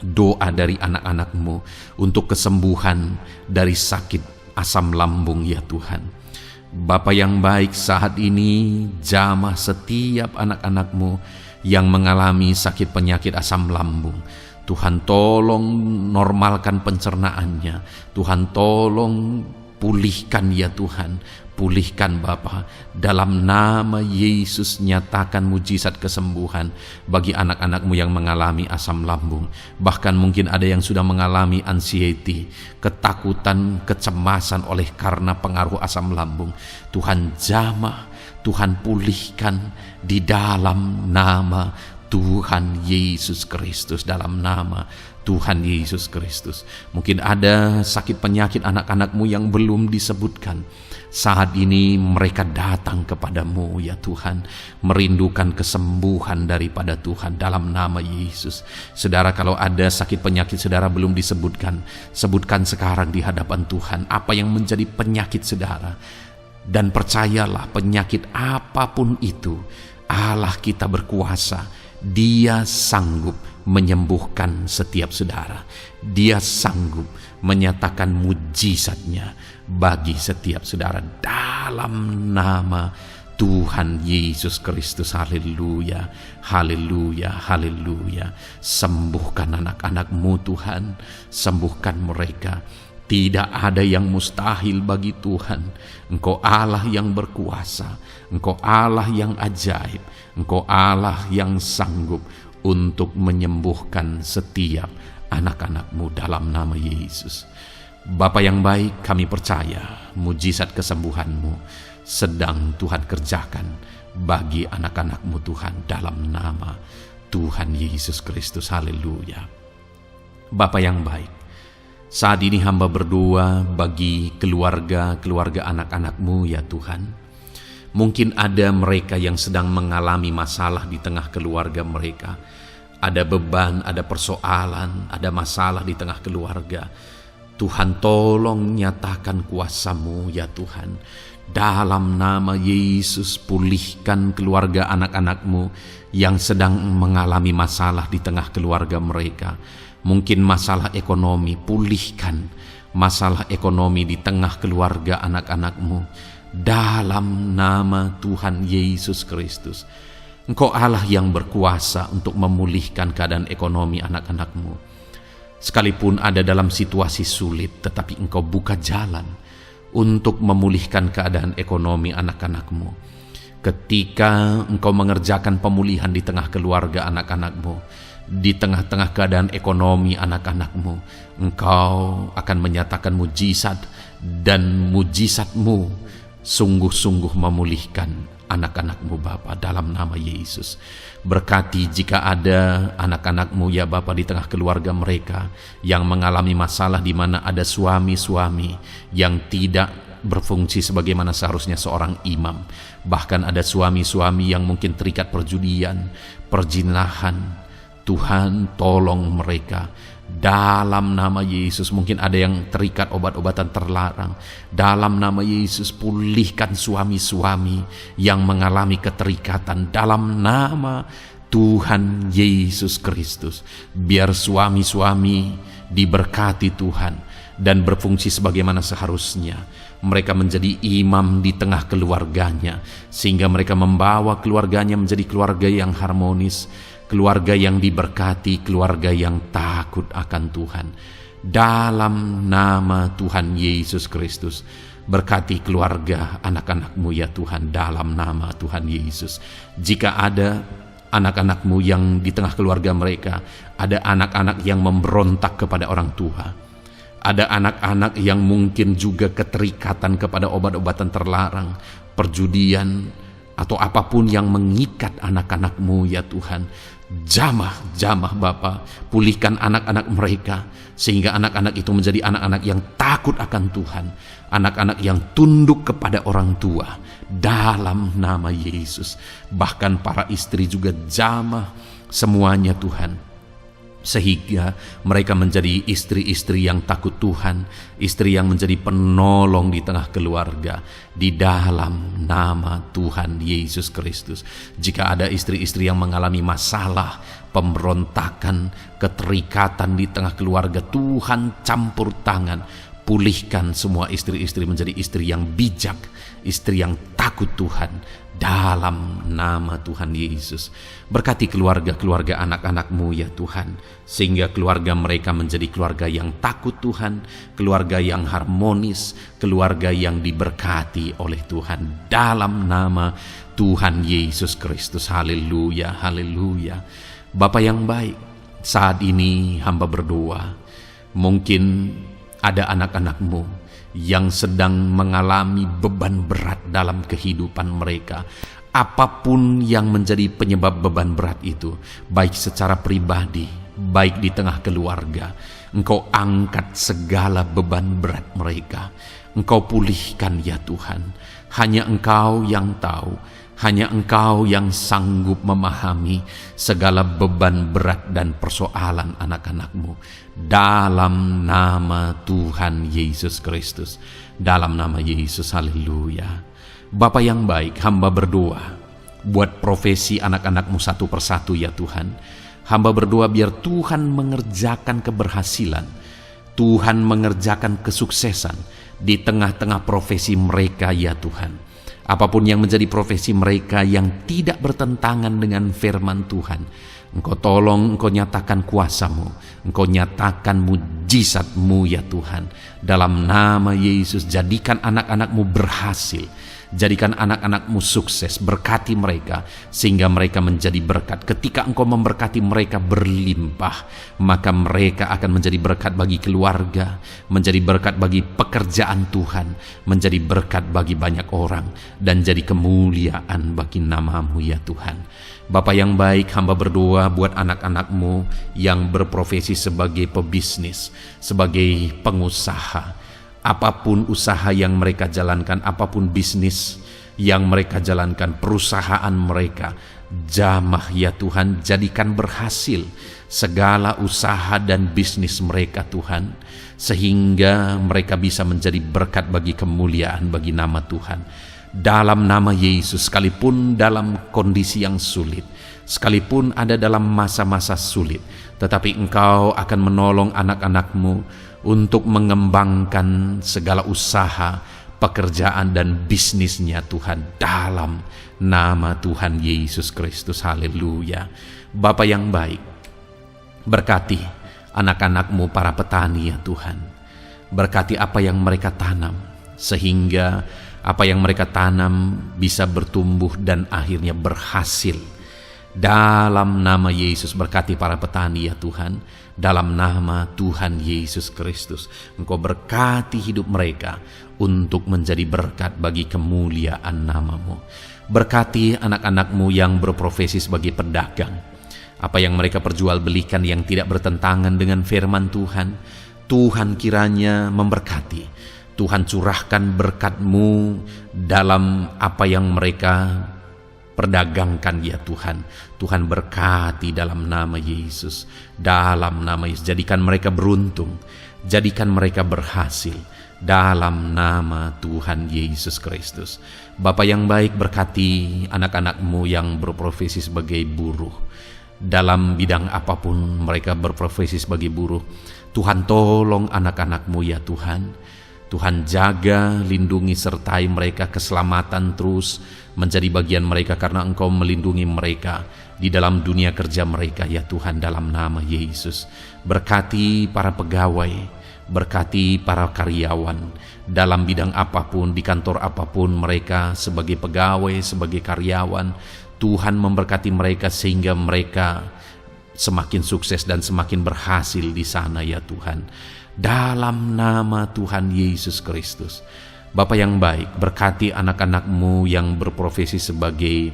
doa dari anak-anak-Mu untuk kesembuhan dari sakit asam lambung ya Tuhan. Bapa yang baik, saat ini jamah setiap anak-anak-Mu yang mengalami sakit penyakit asam lambung. Tuhan tolong normalkan pencernaannya. Tuhan tolong pulihkan ya Tuhan. Pulihkan Bapa. Dalam nama Yesus, nyatakan mujizat kesembuhan bagi anak-anak-Mu yang mengalami asam lambung. Bahkan mungkin ada yang sudah mengalami anxiety, ketakutan, kecemasan oleh karena pengaruh asam lambung. Tuhan jamah, Tuhan pulihkan di dalam nama Tuhan Yesus Kristus, dalam nama Tuhan Yesus Kristus. Mungkin ada sakit penyakit anak-anak-Mu yang belum disebutkan. Saat ini mereka datang kepadamu ya Tuhan, merindukan kesembuhan daripada Tuhan dalam nama Yesus. Saudara, kalau ada sakit penyakit saudara belum disebutkan, sebutkan sekarang di hadapan Tuhan apa yang menjadi penyakit saudara. Dan percayalah, penyakit apapun itu, Allah kita berkuasa. Dia sanggup menyembuhkan setiap saudara. Dia sanggup menyatakan mujizatnya bagi setiap saudara dalam nama Tuhan Yesus Kristus. Haleluya, haleluya, haleluya. Sembuhkan anak-anak-Mu Tuhan, sembuhkan mereka. Tidak ada yang mustahil bagi Tuhan. Engkau Allah yang berkuasa, Engkau Allah yang ajaib, Engkau Allah yang sanggup untuk menyembuhkan setiap anak-anak-Mu dalam nama Yesus. Bapa yang baik, kami percaya mujizat kesembuhan-Mu sedang Tuhan kerjakan bagi anak-anak-Mu Tuhan dalam nama Tuhan Yesus Kristus. Haleluya. Bapa yang baik, saat ini hamba berdoa bagi keluarga anak-anak-Mu ya Tuhan. Mungkin ada mereka yang sedang mengalami masalah di tengah keluarga mereka. Ada beban, ada persoalan, ada masalah di tengah keluarga. Tuhan, tolong nyatakan kuasa-Mu ya Tuhan. Dalam nama Yesus, pulihkan keluarga anak-anak-Mu yang sedang mengalami masalah di tengah keluarga mereka. Mungkin masalah ekonomi, pulihkan masalah ekonomi di tengah keluarga anak-anak-Mu. Dalam nama Tuhan Yesus Kristus. Engkau Allah yang berkuasa untuk memulihkan keadaan ekonomi anak-anak-Mu. Sekalipun ada dalam situasi sulit, tetapi Engkau buka jalan untuk memulihkan keadaan ekonomi anak-anak-Mu. Ketika Engkau mengerjakan pemulihan di tengah keluarga anak-anak-Mu, di tengah-tengah keadaan ekonomi anak-anak-Mu, Engkau akan menyatakan mujizat, dan mujizat-Mu sungguh-sungguh memulihkan anak-anak-Mu Bapa dalam nama Yesus. Berkati jika ada anak-anak-Mu ya Bapa di tengah keluarga mereka yang mengalami masalah di mana ada suami-suami yang tidak berfungsi sebagaimana seharusnya seorang imam. Bahkan ada suami-suami yang mungkin terikat perjudian, perjinahan. Tuhan, tolong mereka dalam nama Yesus. Mungkin ada yang terikat obat-obatan terlarang. Dalam nama Yesus, pulihkan suami-suami yang mengalami keterikatan dalam nama Tuhan Yesus Kristus. Biar suami-suami diberkati Tuhan dan berfungsi sebagaimana seharusnya. Mereka menjadi imam di tengah keluarganya, sehingga mereka membawa keluarganya menjadi keluarga yang harmonis, keluarga yang diberkati, keluarga yang takut akan Tuhan. Dalam nama Tuhan Yesus Kristus, berkati keluarga anak-anak-Mu ya Tuhan, dalam nama Tuhan Yesus. Jika ada anak-anak-Mu yang di tengah keluarga mereka, ada anak-anak yang memberontak kepada orang tua, ada anak-anak yang mungkin juga keterikatan kepada obat-obatan terlarang, perjudian, atau apapun yang mengikat anak-anak-Mu ya Tuhan. Jamah Bapa, pulihkan anak-anak mereka, sehingga anak-anak itu menjadi anak-anak yang takut akan Tuhan, anak-anak yang tunduk kepada orang tua dalam nama Yesus. Bahkan para istri juga jamah semuanya Tuhan, sehingga mereka menjadi istri-istri yang takut Tuhan, istri yang menjadi penolong di tengah keluarga, di dalam nama Tuhan Yesus Kristus. Jika ada istri-istri yang mengalami masalah, pemberontakan, keterikatan di tengah keluarga, Tuhan campur tangan, pulihkan semua istri-istri menjadi istri yang bijak, istri yang takut Tuhan, dalam nama Tuhan Yesus. Berkati keluarga-keluarga anak-anak-Mu ya Tuhan, sehingga keluarga mereka menjadi keluarga yang takut Tuhan, keluarga yang harmonis, keluarga yang diberkati oleh Tuhan, dalam nama Tuhan Yesus Kristus. Haleluya, haleluya. Bapa yang baik, saat ini hamba berdoa, mungkin ada anak-anak-Mu yang sedang mengalami beban berat dalam kehidupan mereka. Apapun yang menjadi penyebab beban berat itu, baik secara pribadi, baik di tengah keluarga, Engkau angkat segala beban berat mereka. Engkau pulihkan ya Tuhan. Hanya Engkau yang tahu, hanya Engkau yang sanggup memahami segala beban berat dan persoalan anak-anak-Mu. Dalam nama Tuhan Yesus Kristus, dalam nama Yesus, haleluya. Bapa yang baik, hamba berdoa buat profesi anak-anak-Mu satu persatu ya Tuhan. Hamba berdoa biar Tuhan mengerjakan keberhasilan, Tuhan mengerjakan kesuksesan di tengah-tengah profesi mereka ya Tuhan. Apapun yang menjadi profesi mereka yang tidak bertentangan dengan firman Tuhan, Engkau tolong, Engkau nyatakan kuasa-Mu, Engkau nyatakan mujizat-Mu ya Tuhan. Dalam nama Yesus, jadikan anak-anak-Mu berhasil, jadikan anak-anak-Mu sukses, berkati mereka sehingga mereka menjadi berkat. Ketika Engkau memberkati mereka berlimpah, maka mereka akan menjadi berkat bagi keluarga, menjadi berkat bagi pekerjaan Tuhan, menjadi berkat bagi banyak orang, dan jadi kemuliaan bagi nama-Mu ya Tuhan. Bapa yang baik, hamba berdoa buat anak-anak-Mu yang berprofesi sebagai pebisnis, sebagai pengusaha. Apapun usaha yang mereka jalankan, apapun bisnis yang mereka jalankan, perusahaan mereka, jamah ya Tuhan, jadikan berhasil segala usaha dan bisnis mereka Tuhan, sehingga mereka bisa menjadi berkat bagi kemuliaan bagi nama Tuhan. Dalam nama Yesus, sekalipun dalam kondisi yang sulit, sekalipun ada dalam masa-masa sulit, tetapi Engkau akan menolong anak-anak-Mu untuk mengembangkan segala usaha, pekerjaan dan bisnisnya Tuhan, dalam nama Tuhan Yesus Kristus. Haleluya. Bapa yang baik, berkati anak-anak-Mu para petani ya Tuhan. Berkati apa yang mereka tanam, sehingga apa yang mereka tanam bisa bertumbuh dan akhirnya berhasil. Dalam nama Yesus, berkati para petani ya Tuhan. Dalam nama Tuhan Yesus Kristus, Engkau berkati hidup mereka untuk menjadi berkat bagi kemuliaan nama-Mu. Berkati anak-anak-Mu yang berprofesi sebagai pedagang. Apa yang mereka perjualbelikan yang tidak bertentangan dengan firman Tuhan, Tuhan kiranya memberkati. Tuhan curahkan berkat-Mu dalam apa yang mereka perdagangkan ya Tuhan. Tuhan berkati dalam nama Yesus. Dalam nama Yesus, jadikan mereka beruntung, jadikan mereka berhasil dalam nama Tuhan Yesus Kristus. Bapa yang baik, berkati anak-anak-Mu yang berprofesi sebagai buruh. Dalam bidang apapun mereka berprofesi sebagai buruh, Tuhan tolong anak-anak-Mu ya Tuhan. Tuhan jaga, lindungi, sertai mereka, keselamatan terus menjadi bagian mereka karena Engkau melindungi mereka di dalam dunia kerja mereka ya Tuhan, dalam nama Yesus. Berkati para pegawai, berkati para karyawan dalam bidang apapun, di kantor apapun mereka sebagai pegawai, sebagai karyawan. Tuhan memberkati mereka sehingga mereka semakin sukses dan semakin berhasil di sana ya Tuhan. Dalam nama Tuhan Yesus Kristus. Bapa yang baik, berkati anak-anak-Mu yang berprofesi sebagai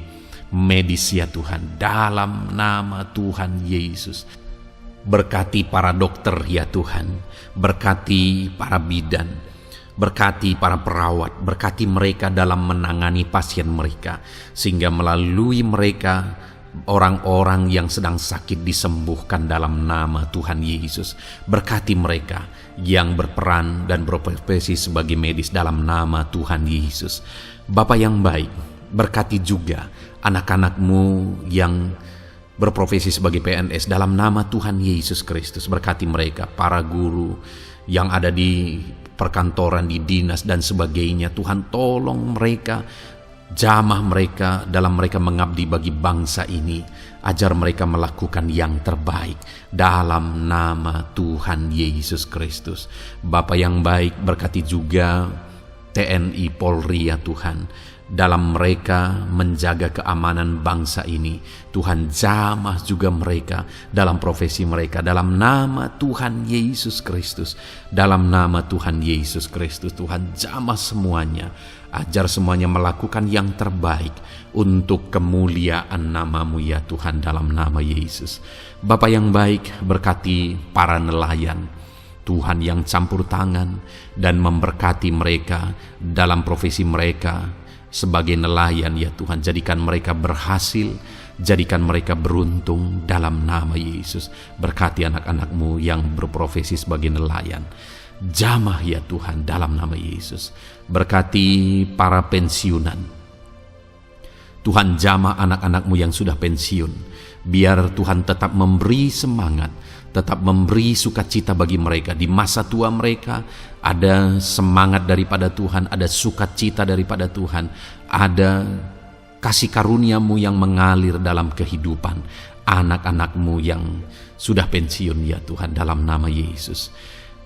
medis ya Tuhan. Dalam nama Tuhan Yesus. Berkati para dokter ya Tuhan. Berkati para bidan. Berkati para perawat. Berkati mereka dalam menangani pasien mereka, sehingga melalui mereka orang-orang yang sedang sakit disembuhkan dalam nama Tuhan Yesus. Berkati mereka yang berperan dan berprofesi sebagai medis dalam nama Tuhan Yesus. Bapa yang baik, berkati juga anak-anak-Mu yang berprofesi sebagai PNS dalam nama Tuhan Yesus Kristus. Berkati mereka, para guru yang ada di perkantoran, di dinas dan sebagainya. Tuhan tolong mereka, jamah mereka dalam mereka mengabdi bagi bangsa ini. Ajar mereka melakukan yang terbaik dalam nama Tuhan Yesus Kristus. Bapa yang baik, berkati juga TNI Polri ya Tuhan, dalam mereka menjaga keamanan bangsa ini. Tuhan jamah juga mereka dalam profesi mereka dalam nama Tuhan Yesus Kristus. Dalam nama Tuhan Yesus Kristus, Tuhan jamah semuanya. Ajar semuanya melakukan yang terbaik untuk kemuliaan nama-Mu ya Tuhan, dalam nama Yesus. Bapa yang baik, berkati para nelayan Tuhan yang campur tangan dan memberkati mereka dalam profesi mereka sebagai nelayan ya Tuhan. Jadikan mereka berhasil, jadikan mereka beruntung dalam nama Yesus. Berkati anak-anak-Mu yang berprofesi sebagai nelayan. Jamah ya Tuhan dalam nama Yesus. Berkati para pensiunan. Tuhan jamah anak-anak-Mu yang sudah pensiun. Biar Tuhan tetap memberi semangat, tetap memberi sukacita bagi mereka. Di masa tua mereka ada semangat daripada Tuhan, ada sukacita daripada Tuhan, ada kasih karunia-Mu yang mengalir dalam kehidupan anak-anak-Mu yang sudah pensiun ya Tuhan, dalam nama Yesus.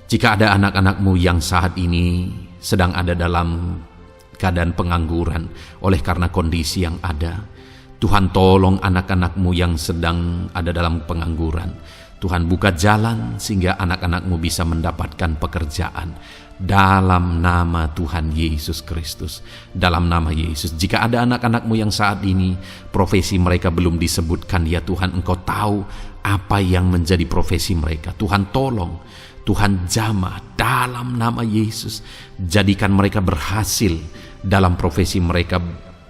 Jika ada anak-anak-Mu yang saat ini sedang ada dalam keadaan pengangguran oleh karena kondisi yang ada, Tuhan tolong anak-anak-Mu yang sedang ada dalam pengangguran. Tuhan buka jalan sehingga anak-anak-Mu bisa mendapatkan pekerjaan. Dalam nama Tuhan Yesus Kristus. Dalam nama Yesus. Jika ada anak-anak-Mu yang saat ini profesi mereka belum disebutkan, ya Tuhan, Engkau tahu apa yang menjadi profesi mereka. Tuhan tolong, Tuhan jamah dalam nama Yesus. Jadikan mereka berhasil dalam profesi mereka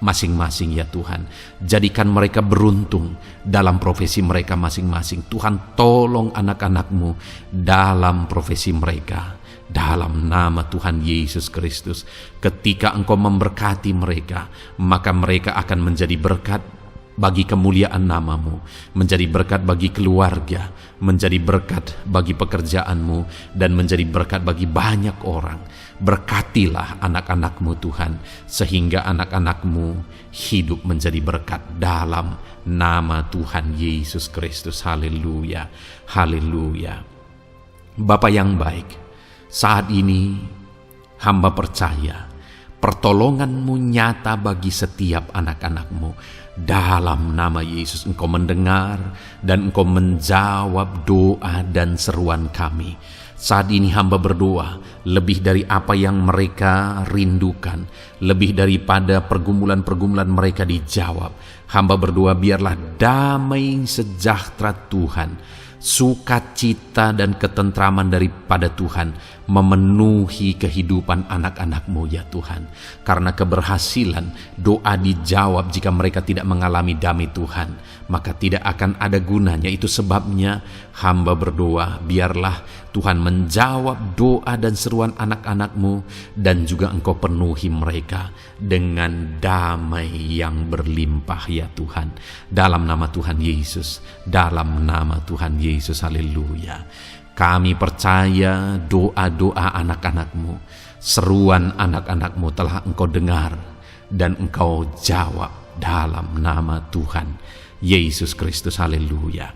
masing-masing ya Tuhan. Jadikan mereka beruntung dalam profesi mereka masing-masing. Tuhan tolong anak-anak-Mu dalam profesi mereka. Dalam nama Tuhan Yesus Kristus. Ketika Engkau memberkati mereka, maka mereka akan menjadi berkat bagi kemuliaan nama-Mu, menjadi berkat bagi keluarga, menjadi berkat bagi pekerjaan-Mu, dan menjadi berkat bagi banyak orang. Berkatilah anak-anak-Mu Tuhan, sehingga anak-anak-Mu hidup menjadi berkat dalam nama Tuhan Yesus Kristus. Haleluya, haleluya. Bapa yang baik, saat ini hamba percaya pertolongan-Mu nyata bagi setiap anak-anak-Mu. Dalam nama Yesus Engkau mendengar dan Engkau menjawab doa dan seruan kami. Saat ini hamba berdoa lebih dari apa yang mereka rindukan, lebih daripada pergumulan-pergumulan mereka dijawab. Hamba berdoa biarlah damai sejahtera Tuhan, sukacita dan ketentraman daripada Tuhan memenuhi kehidupan anak-anak-Mu ya Tuhan. Karena keberhasilan doa dijawab jika mereka tidak mengalami damai Tuhan, maka tidak akan ada gunanya. Itu sebabnya hamba berdoa biarlah Tuhan menjawab doa dan seruan anak-anak-Mu, dan juga Engkau penuhi mereka dengan damai yang berlimpah ya Tuhan. Dalam nama Tuhan Yesus, dalam nama Tuhan Yesus, haleluya. Kami percaya doa-doa anak-anak-Mu, seruan anak-anak-Mu telah Engkau dengar dan Engkau jawab dalam nama Tuhan Yesus Kristus, haleluya.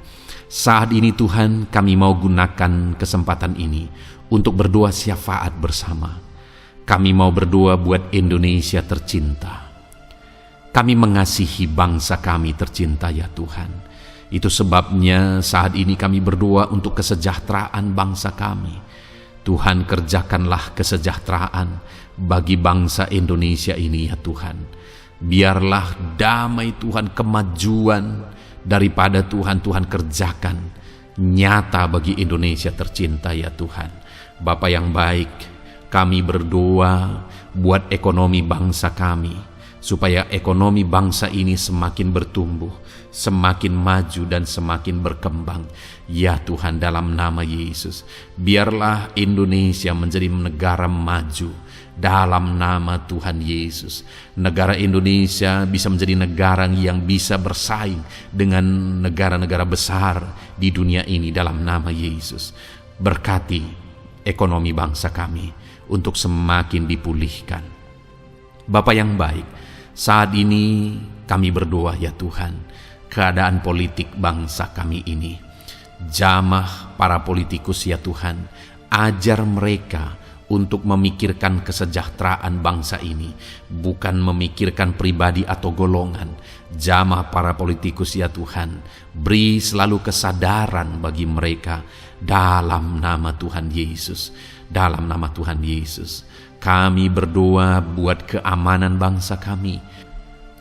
Saat ini Tuhan, kami mau gunakan kesempatan ini untuk berdoa syafaat bersama. Kami mau berdoa buat Indonesia tercinta. Kami mengasihi bangsa kami tercinta ya Tuhan. Itu sebabnya saat ini kami berdoa untuk kesejahteraan bangsa kami. Tuhan, kerjakanlah kesejahteraan bagi bangsa Indonesia ini ya Tuhan. Biarlah damai Tuhan, kemajuan daripada Tuhan kerjakan nyata bagi Indonesia tercinta ya Tuhan. Bapa yang baik, kami berdoa buat ekonomi bangsa kami, supaya ekonomi bangsa ini semakin bertumbuh, semakin maju dan semakin berkembang. Ya Tuhan, dalam nama Yesus, biarlah Indonesia menjadi negara maju. Dalam nama Tuhan Yesus, negara Indonesia bisa menjadi negara yang bisa bersaing dengan negara-negara besar di dunia ini. Dalam nama Yesus, berkati ekonomi bangsa kami untuk semakin dipulihkan. Bapa yang baik, saat ini kami berdoa ya Tuhan, keadaan politik bangsa kami ini. Jamah para politikus ya Tuhan, ajar mereka untuk memikirkan kesejahteraan bangsa ini, bukan memikirkan pribadi atau golongan. Jamah para politikus ya Tuhan, beri selalu kesadaran bagi mereka dalam nama Tuhan Yesus. Dalam nama Tuhan Yesus, kami berdoa buat keamanan bangsa kami.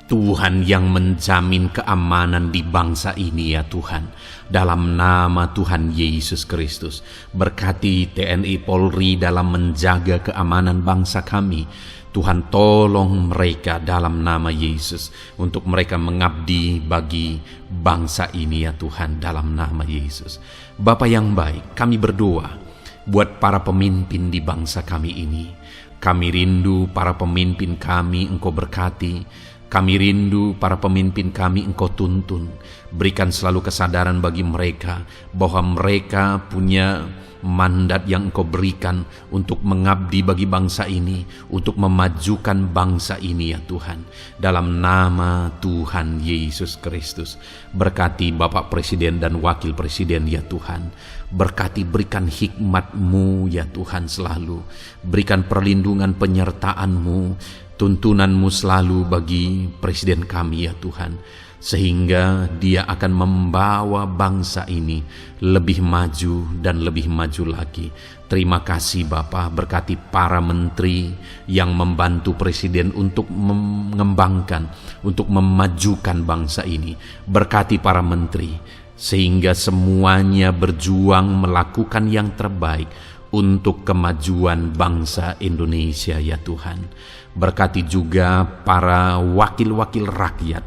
Tuhan yang menjamin keamanan di bangsa ini ya Tuhan. Dalam nama Tuhan Yesus Kristus, berkati TNI Polri dalam menjaga keamanan bangsa kami. Tuhan tolong mereka dalam nama Yesus, untuk mereka mengabdi bagi bangsa ini ya Tuhan, dalam nama Yesus. Bapa yang baik, kami berdoa buat para pemimpin di bangsa kami ini. Kami rindu para pemimpin kami Engkau berkati, Kami rindu para pemimpin kami Engkau tuntun. Berikan selalu kesadaran bagi mereka bahwa mereka punya mandat yang Engkau berikan untuk mengabdi bagi bangsa ini, untuk memajukan bangsa ini ya Tuhan. Dalam nama Tuhan Yesus Kristus, berkati Bapak Presiden dan Wakil Presiden ya Tuhan. Berkati, berikan hikmat-Mu ya Tuhan selalu. Berikan perlindungan penyertaan-Mu, tuntunan-Mu selalu bagi Presiden kami ya Tuhan, sehingga dia akan membawa bangsa ini lebih maju dan lebih maju lagi. Terima kasih Bapa, berkati para menteri yang membantu Presiden untuk mengembangkan, untuk memajukan bangsa ini. Berkati para menteri, sehingga semuanya berjuang melakukan yang terbaik untuk kemajuan bangsa Indonesia ya Tuhan. Berkati juga para wakil-wakil rakyat,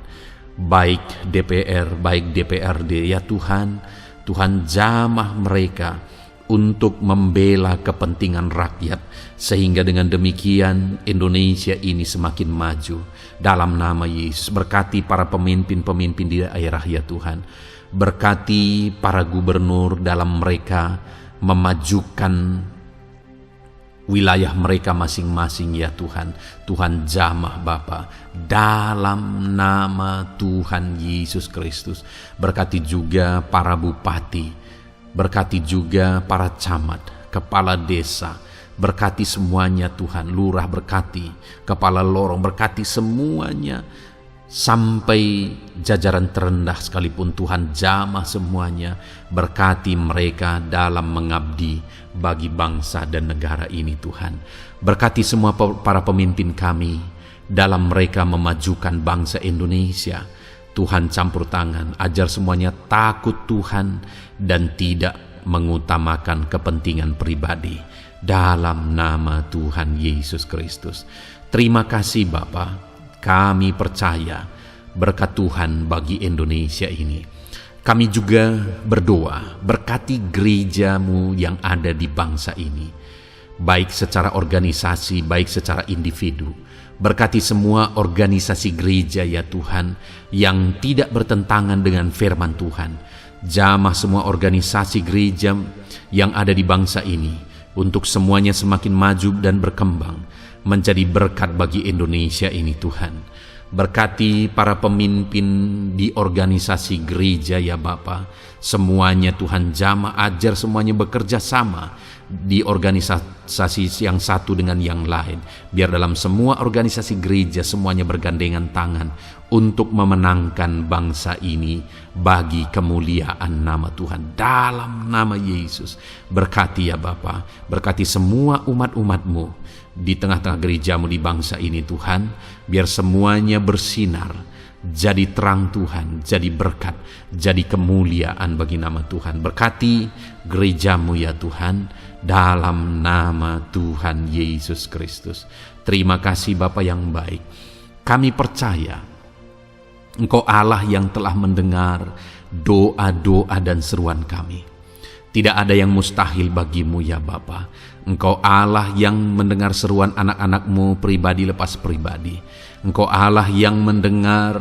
baik DPR, baik DPRD ya Tuhan. Tuhan jamah mereka untuk membela kepentingan rakyat, sehingga dengan demikian Indonesia ini semakin maju. Dalam nama Yesus, berkati para pemimpin-pemimpin di daerah ya Tuhan. Berkati para gubernur dalam mereka memajukan wilayah mereka masing-masing ya Tuhan. Tuhan jamah Bapa, dalam nama Tuhan Yesus Kristus. Berkati juga para bupati, berkati juga para camat, kepala desa, berkati semuanya Tuhan. Lurah berkati, kepala lorong berkati semuanya, sampai jajaran terendah sekalipun Tuhan jamah semuanya. Berkati mereka dalam mengabdi bagi bangsa dan negara ini Tuhan. Berkati semua para pemimpin kami dalam mereka memajukan bangsa Indonesia. Tuhan campur tangan, ajar semuanya takut Tuhan dan tidak mengutamakan kepentingan pribadi. Dalam nama Tuhan Yesus Kristus. Terima kasih Bapa. Kami percaya berkat Tuhan bagi Indonesia ini. Kami juga berdoa, berkati gereja-Mu yang ada di bangsa ini, baik secara organisasi, baik secara individu. Berkati semua organisasi gereja ya Tuhan, yang tidak bertentangan dengan firman Tuhan. Jamah semua organisasi gereja yang ada di bangsa ini, untuk semuanya semakin maju dan berkembang, menjadi berkat bagi Indonesia ini Tuhan. Berkati para pemimpin di organisasi gereja ya Bapa. Semuanya Tuhan jamah, ajar semuanya bekerja sama di organisasi yang satu dengan yang lain. Biar dalam semua organisasi gereja semuanya bergandengan tangan untuk memenangkan bangsa ini bagi kemuliaan nama Tuhan. Dalam nama Yesus, berkati ya Bapa, berkati semua umat-umat-Mu di tengah-tengah gereja-Mu di bangsa ini Tuhan. Biar semuanya bersinar, jadi terang Tuhan, jadi berkat, jadi kemuliaan bagi nama Tuhan. Berkati gereja-Mu ya Tuhan, dalam nama Tuhan Yesus Kristus. Terima kasih Bapa yang baik. Kami percaya Engkau Allah yang telah mendengar doa-doa dan seruan kami. Tidak ada yang mustahil bagi-Mu ya Bapa. Engkau Allah yang mendengar seruan anak-anak-Mu pribadi lepas pribadi. Engkau Allah yang mendengar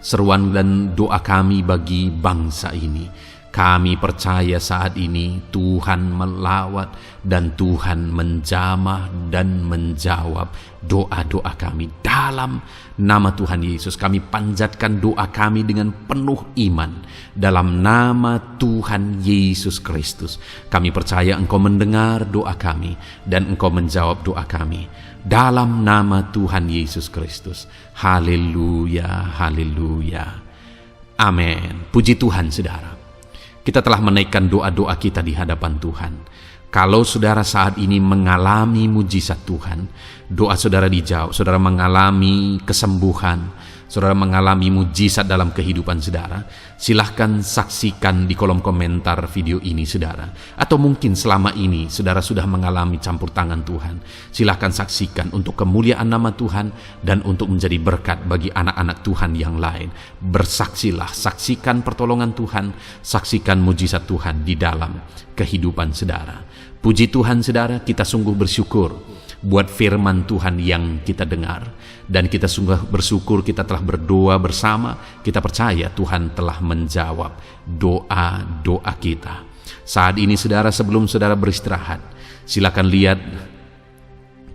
seruan dan doa kami bagi bangsa ini. Kami percaya saat ini Tuhan melawat dan Tuhan menjamah dan menjawab doa-doa kami. Dalam nama Tuhan Yesus kami panjatkan doa kami dengan penuh iman. Dalam nama Tuhan Yesus Kristus kami percaya Engkau mendengar doa kami dan Engkau menjawab doa kami. Dalam nama Tuhan Yesus Kristus. Haleluya, haleluya. Amin. Puji Tuhan saudara. Kita telah menaikkan doa-doa kita di hadapan Tuhan. Kalau saudara saat ini mengalami mujizat Tuhan, doa saudara dijawab, saudara mengalami kesembuhan, saudara mengalami mujizat dalam kehidupan saudara, silahkan saksikan di kolom komentar video ini saudara. Atau mungkin selama ini saudara sudah mengalami campur tangan Tuhan, silahkan saksikan untuk kemuliaan nama Tuhan dan untuk menjadi berkat bagi anak-anak Tuhan yang lain. Bersaksilah, saksikan pertolongan Tuhan, saksikan mujizat Tuhan di dalam kehidupan saudara. Puji Tuhan saudara, kita sungguh bersyukur buat firman Tuhan yang kita dengar. Dan kita sungguh bersyukur kita telah berdoa bersama, kita percaya Tuhan telah menjawab doa-doa kita. Saat ini saudara, sebelum saudara beristirahat, silakan lihat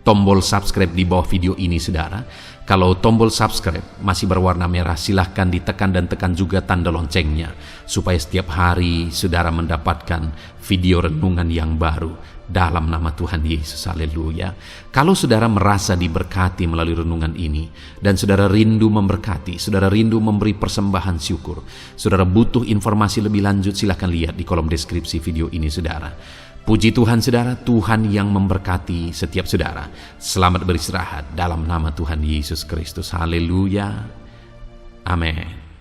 tombol subscribe di bawah video ini saudara. Kalau tombol subscribe masih berwarna merah, silahkan ditekan dan tekan juga tanda loncengnya, supaya setiap hari saudara mendapatkan video renungan yang baru dalam nama Tuhan Yesus. Haleluya. Kalau saudara merasa diberkati melalui renungan ini, dan saudara rindu memberkati, saudara rindu memberi persembahan syukur, saudara butuh informasi lebih lanjut, silahkan lihat di kolom deskripsi video ini saudara. Puji Tuhan saudara, Tuhan yang memberkati setiap saudara. Selamat beristirahat dalam nama Tuhan Yesus Kristus. Haleluya. Amin.